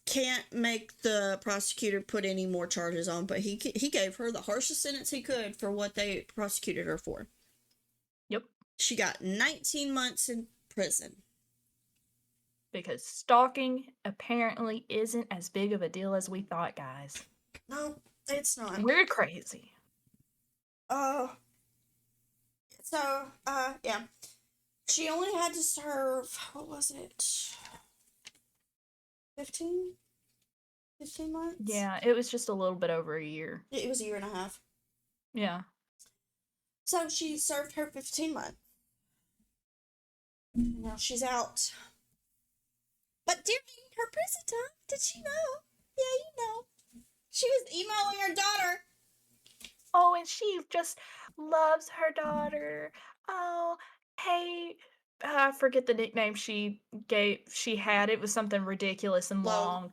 can't make the prosecutor put any more charges on, but he gave her the harshest sentence he could for what they prosecuted her for. Yep. She got 19 months in prison. Because stalking apparently isn't as big of a deal as we thought, guys. No, it's not. We're crazy. Yeah. She only had to serve, what was it? 15? 15 months? Yeah, it was just a little bit over a year. It was a year and a half. Yeah. So she served her 15 months. Now she's out. But during her prison time, did she know? Yeah, you know. She was emailing her daughter. Oh, and she just loves her daughter. Oh, hey, I forget the nickname she had. It was something ridiculous and Low. long.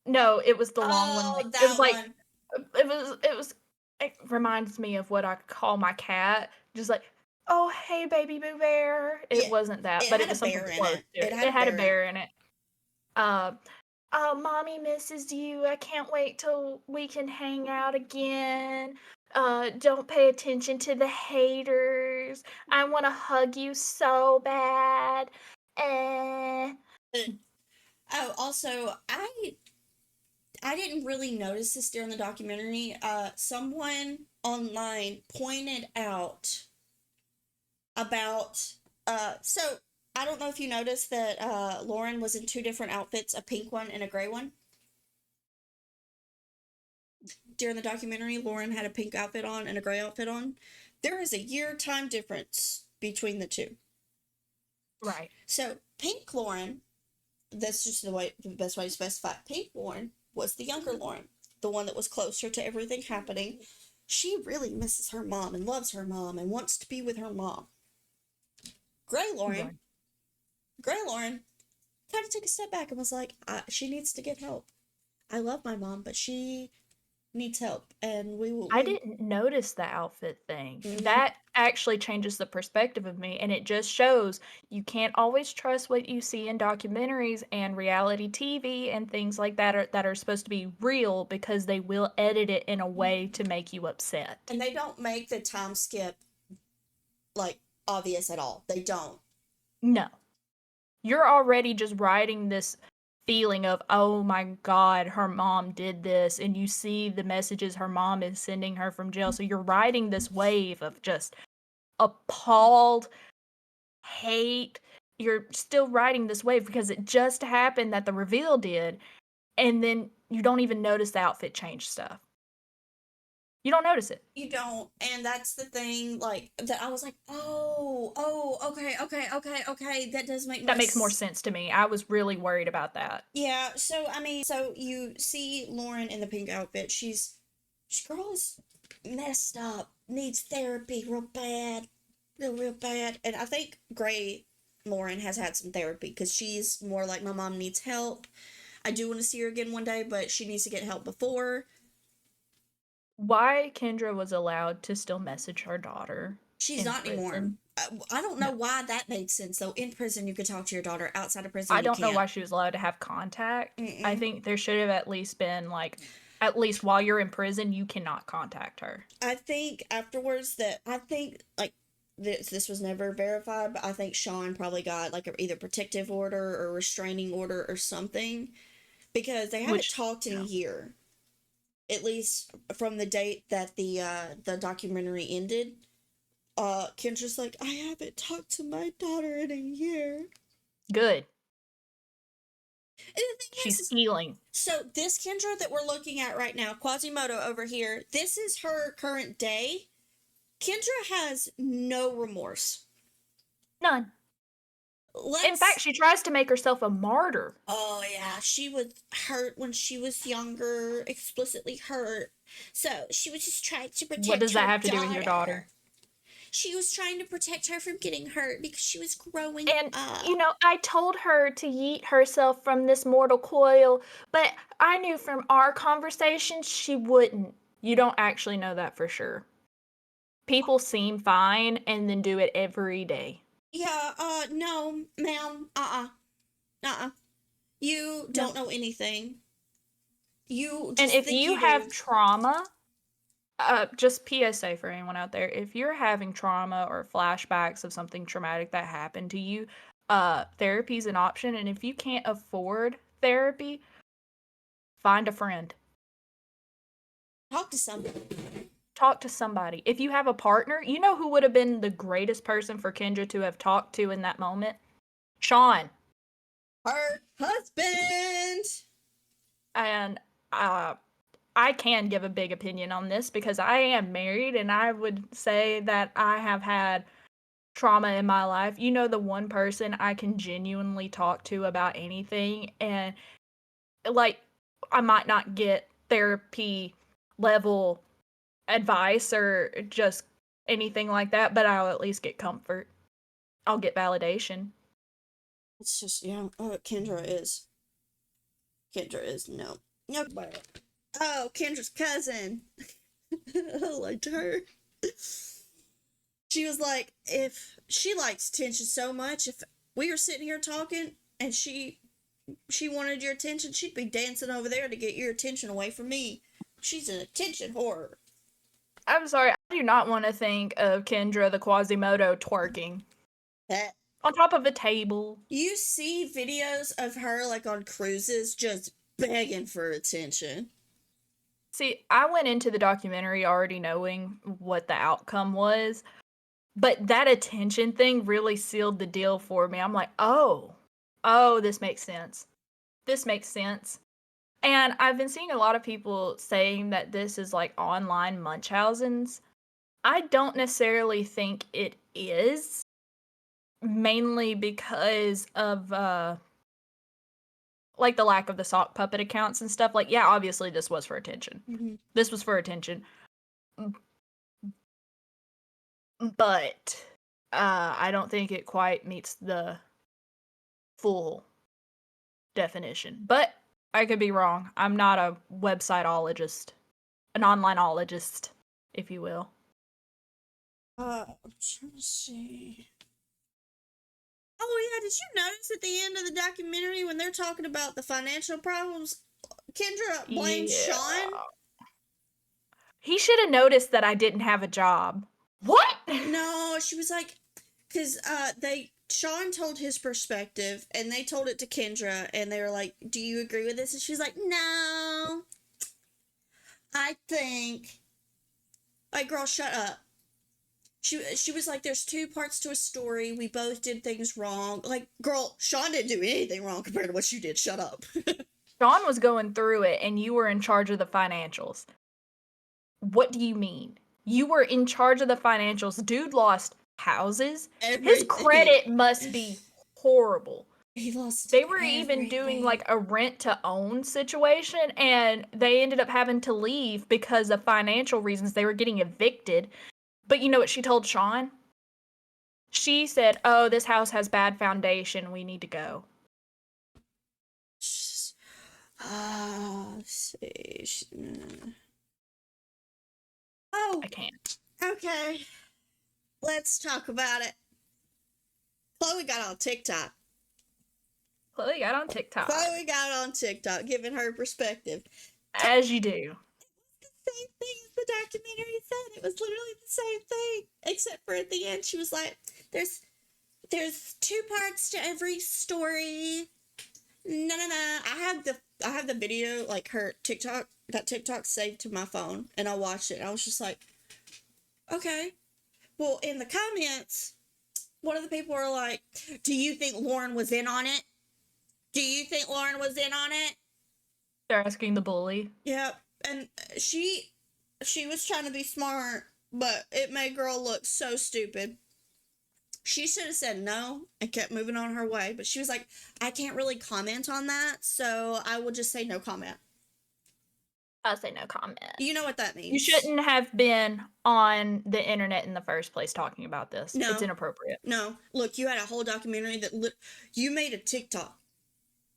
No, it was the long one. Oh, Like it that was like one. it reminds me of what I call my cat. Just like, oh, hey, baby Boo Bear. It Yeah, wasn't that, it but it had was a something bear in close it. to It it. had It a had a bear in it. bear in it. Uh, oh, mommy misses you. I can't wait till we can hang out again. Don't pay attention to the haters. I want to hug you so bad. Eh. Oh, also, I didn't really notice this during the documentary. Someone online pointed out about so I don't know if you noticed that Lauren was in two different outfits, a pink one and a gray one. During the documentary, Lauren had a pink outfit on and a gray outfit on. There is a year time difference between the two. Right. So pink Lauren, that's just the best way to specify. Pink Lauren was the younger Lauren, the one that was closer to everything happening. She really misses her mom and loves her mom and wants to be with her mom. Gray Lauren, Right. Gray Lauren kind of took a step back and was like, she needs to get help. I love my mom, but she needs help, and we will. I didn't notice the outfit thing. That actually changes the perspective of me, and it just shows you can't always trust what you see in documentaries and reality TV and things like that are supposed to be real, because they will edit it in a way to make you upset. And they don't make the time skip like obvious at all. They don't. No. You're already just writing this feeling of, oh my God, her mom did this, and you see the messages her mom is sending her from jail. So you're riding this wave of just appalled hate. You're still riding this wave because it just happened that the reveal did, and then you don't even notice the outfit change stuff. You don't notice it. You don't, and that's the thing. Like that, I was like, oh, okay. That does make That makes more sense to me. I was really worried about that. Yeah. So I mean, so you see Lauren in the pink outfit. She girl is messed up, needs therapy real bad, real bad. And I think Gray Lauren has had some therapy because she's more like, my mom needs help. I do want to see her again one day, but she needs to get help before. Why Kendra was allowed to still message her daughter. She's not prison. anymore. I don't know why that made sense, though. In prison, you could talk to your daughter. Outside of prison, I you don't know can't. why she was allowed to have contact. Mm-mm. I think there should have at least been, like, at least while you're in prison, you cannot contact her. I think afterwards like, this was never verified, but I think Sean probably got, like, either protective order or restraining order or something, because they haven't talked in a year. At least from the date that the documentary ended. Kendra's like, I haven't talked to my daughter in a year. Good. And the thing She's healing. So this Kendra that we're looking at right now, Quasimodo over here, this is her current day. Kendra has no remorse. None. In fact, she tries to make herself a martyr. Oh, yeah. She was hurt when she was younger, explicitly hurt. So she was just trying to protect her. What does that have to do with your daughter? She was trying to protect her from getting hurt because she was growing up. You know, I told her to yeet herself from this mortal coil, but I knew from our conversations she wouldn't. You don't actually know that for sure. People seem fine and then do it every day. Yeah, no, ma'am, you don't know anything. You just and if you have trauma, just PSA for anyone out there, if you're having trauma or flashbacks of something traumatic that happened to you, therapy is an option. And if you can't afford therapy, find a friend. Talk to somebody. Talk to somebody. If you have a partner, you know who would have been the greatest person for Kendra to have talked to in that moment? Sean. Her husband. And I can give a big opinion on this because I am married, and I would say that I have had trauma in my life. You know, the one person I can genuinely talk to about anything, and like, I might not get therapy level advice or just anything like that, but I'll at least get comfort. I'll get validation. It's just, yeah, Kendra is no. Oh, Kendra's cousin. I liked her. She was like, if she likes attention so much, if we were sitting here talking and she wanted your attention, she'd be dancing over there to get your attention away from me. She's an attention whore. I'm sorry, I do not want to think of Kendra the Quasimodo twerking. On top of a table. You see videos of her, like, on cruises, just begging for attention. See, I went into the documentary already knowing what the outcome was, but that attention thing really sealed the deal for me. I'm like, oh, this makes sense. This makes sense. And I've been seeing a lot of people saying that this is like online Munchausen's. I don't necessarily think it is, mainly because of like the lack of the sock puppet accounts and stuff. Like, yeah, obviously this was for attention. Mm-hmm. This was for attention. But I don't think it quite meets the full definition. But I could be wrong. I'm not a websiteologist, an onlineologist, if you will. I'm trying to see. Oh yeah, did you notice at the end of the documentary when they're talking about the financial problems, Kendra blamed Sean? He should have noticed that I didn't have a job. What? No, she was like, because Sean told his perspective, and they told it to Kendra, and they were like, "Do you agree with this?" And she was like, "No, I think." Like, girl, shut up. She was like, "There's two parts to a story. We both did things wrong." Like, girl, Sean didn't do anything wrong compared to what you did. Shut up. Sean was going through it, and you were in charge of the financials. What do you mean? You were in charge of the financials. Dude lost houses. Everything. His credit must be horrible. He lost. They were even doing like a rent to own situation, and they ended up having to leave because of financial reasons. They were getting evicted. But you know what she told Sean? She said, "Oh, this house has bad foundation. We need to go." Let's see. Oh, I can't. okay. Let's talk about it. Chloe got on TikTok. Chloe got on TikTok, giving her perspective. as you do. Same thing as the documentary said. It was literally the same thing, except for at the end she was like, "There's two parts to every story." No. I have the video, like her TikTok, that TikTok saved to my phone, and I watched it. And I was just like, okay. Well, in the comments, one of the people were like, "Do you think Lauren was in on it? Do you think Lauren was in on it?" They're asking the bully. Yep. And she was trying to be smart, but it made girl look so stupid. She should have said no and kept moving on her way, but she was like, "I can't really comment on that, so I will just say no comment." I'll say no comment. You know what that means. You shouldn't have been on the internet in the first place talking about this. No. It's inappropriate. No. Look, you had a whole documentary that you made a TikTok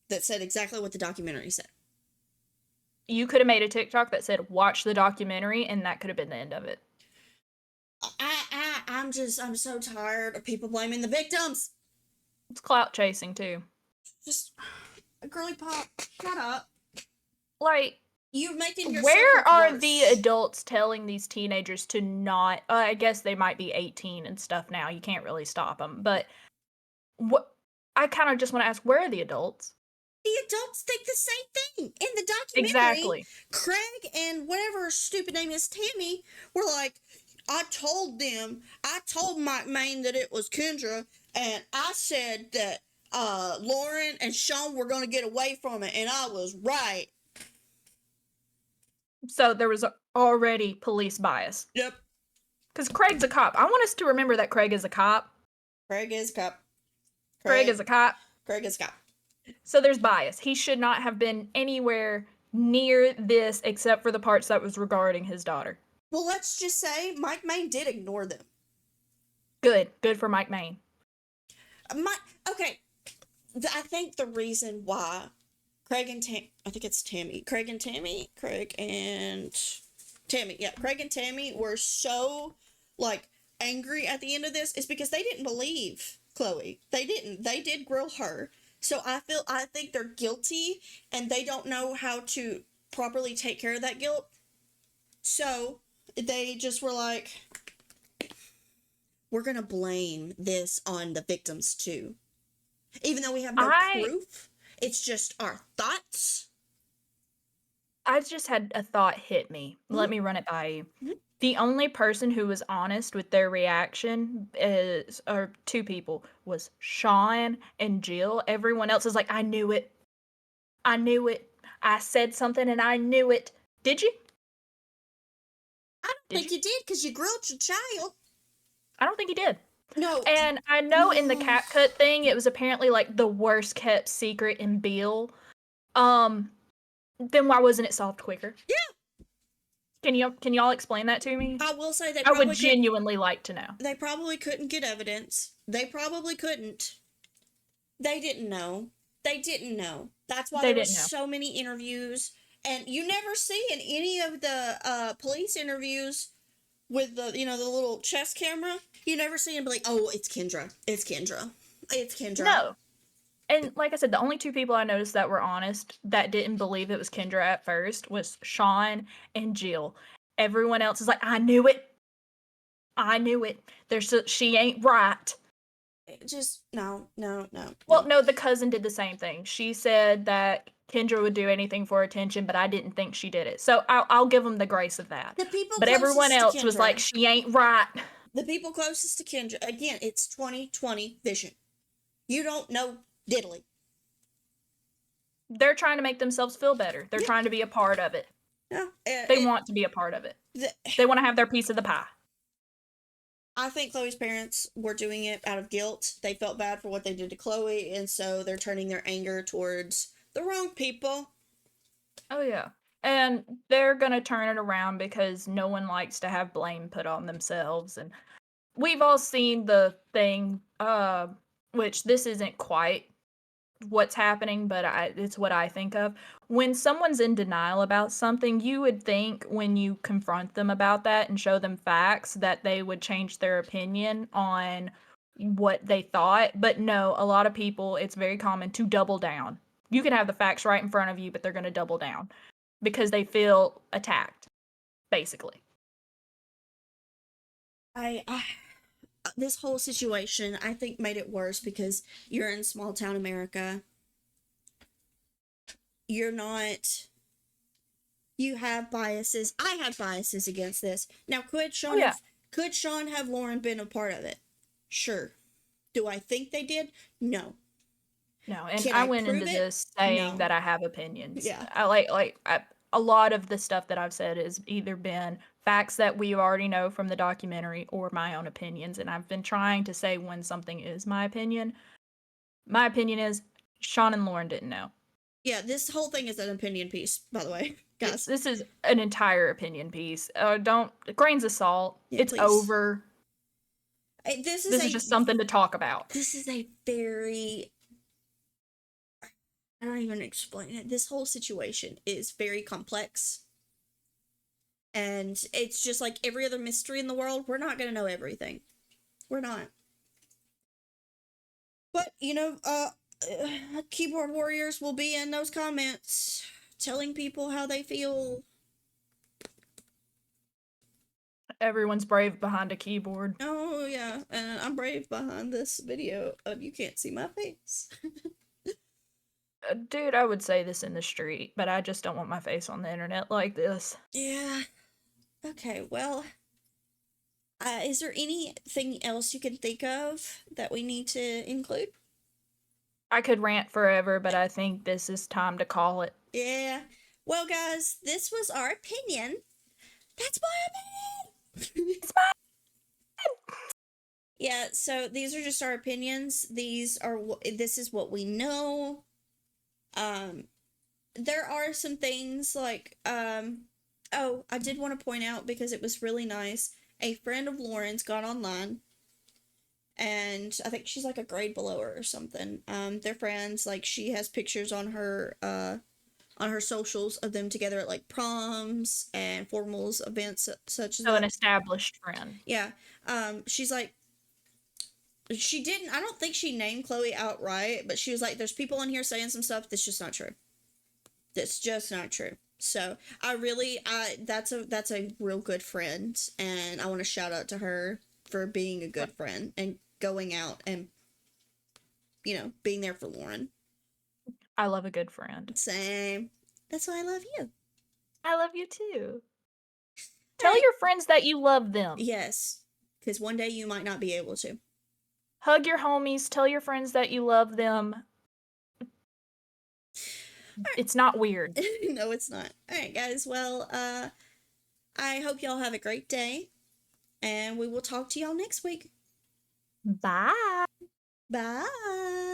that said exactly what the documentary said. You could have made a TikTok that said, "Watch the documentary," and that could have been the end of it. I'm so tired of people blaming the victims. It's clout chasing, too. Just, girly pop, shut up. Like, you're making yourself where are worse. the adults telling these teenagers to not, I guess they might be 18 and stuff now. You can't really stop them. But what I kind of just want to ask, where are the adults? The adults think the same thing. In the documentary, Exactly. Craig and whatever her stupid name is, Tammy, were like, I told Mike Main that it was Kendra, and I said that Lauren and Sean were going to get away from it, and I was right. So there was already police bias. Yep. Because Craig's a cop. I want us to remember that Craig is a cop. Craig is a cop. Craig is a cop. Craig is a cop. So there's bias. He should not have been anywhere near this except for the parts that was regarding his daughter. Well, let's just say Mike Main did ignore them. Good. Good for Mike Main. Okay. I think the reason why Craig and Tammy, were so, like, angry at the end of this is because they didn't believe Chloe. They did grill her. So I think they're guilty, and they don't know how to properly take care of that guilt. So they just were like, we're gonna blame this on the victims too. Even though we have no proof, it's just our thoughts. I just had a thought hit me. Let me run it by you. Mhm. The only person who was honest with their reaction is, or two people, was Sean and Jill. Everyone else is like, I knew it. I knew it. I said something and I knew it. Did you? I don't Did think you? you did because you grilled your child. I don't think he did. No. And I know in the No. CapCut thing, it was apparently like the worst kept secret in Beale. Then why wasn't it solved quicker? Yeah. Can y'all explain that to me? I will say I would genuinely like to know. they probably couldn't get evidence. They probably couldn't. They didn't know. They didn't know. That's why They there were didn't know. so many interviews. And you never see in any of the police interviews with the the little chest camera, you never see him be like, oh, it's Kendra. It's Kendra. It's Kendra. No. And like I said, the only two people I noticed that were honest that didn't believe it was Kendra at first was Sean and Jill. Everyone else is like, I knew it. I knew it. She ain't right. Just no, no, no, Well, no. no, the cousin did the same thing. She said that Kendra would do anything for attention, but I didn't think she did it. So I'll give them the grace of that. The people But everyone closest to else was like, Kendra, she ain't right. the people closest to Kendra, again, it's 2020 vision. You don't know diddly. They're trying to make themselves feel better. They're Yeah. trying to be a part of it. No, They want to be a part of it. They want to have their piece of the pie. I think Chloe's parents were doing it out of guilt. They felt bad for what they did to Chloe, and so they're turning their anger towards the wrong people. Oh, yeah. And they're going to turn it around because no one likes to have blame put on themselves. And we've all seen the thing, which this isn't quite what's happening, but it's what I think of. When someone's in denial about something, you would think when you confront them about that and show them facts that they would change their opinion on what they thought. But no, a lot of people, it's very common to double down. You can have the facts right in front of you, but they're going to double down because they feel attacked, basically. I this whole situation, I think, made it worse because you're in small town America. You're not. You have biases. I have biases against this. Now, could Sean have Lauren been a part of it? Sure. Do I think they did? No. No, and Can I I went into prove it? this saying No. that I have opinions. Yeah. A lot of the stuff that I've said has either been facts that we already know from the documentary or my own opinions, and I've been trying to say when something is my opinion. My opinion is Sean and Lauren didn't know. Yeah, this whole thing is an opinion piece, by the way, guys. This is an entire opinion piece. Don't grains of salt. Yeah, it's please. over. This is just something to talk about. This is a very, I don't even explain it. This whole situation is very complex. And it's just like every other mystery in the world. We're not going to know everything. We're not. But, keyboard warriors will be in those comments telling people how they feel. Everyone's brave behind a keyboard. Oh, yeah. And I'm brave behind this video. You can't see my face. Dude, I would say this in the street, but I just don't want my face on the internet like this. Yeah. Okay, well, is there anything else you can think of that we need to include? I could rant forever, but I think this is time to call it. Yeah. Well, guys, this was our opinion. That's my opinion. It's my Yeah, so these are just our opinions. This is what we know. There are some things like, oh, I did want to point out because it was really nice. A friend of Lauren's got online, and I think she's like a grade below her or something. They're friends. Like, she has pictures on her socials of them together at like proms and formals events such as an established friend. Yeah. She's like, I don't think she named Chloe outright, but she was like, there's people in here saying some stuff that's just not true. That's just not true. So that's a real good friend, and I want to shout out to her for being a good friend and going out and, being there for Lauren. I love a good friend. Same. That's why I love you. I love you too. All Tell right. your friends that you love them. Yes, because one day you might not be able to. Hug your homies. Tell your friends that you love them. It's not weird. No, it's not. All right, guys. Well, I hope y'all have a great day, and we will talk to y'all next week. Bye. Bye.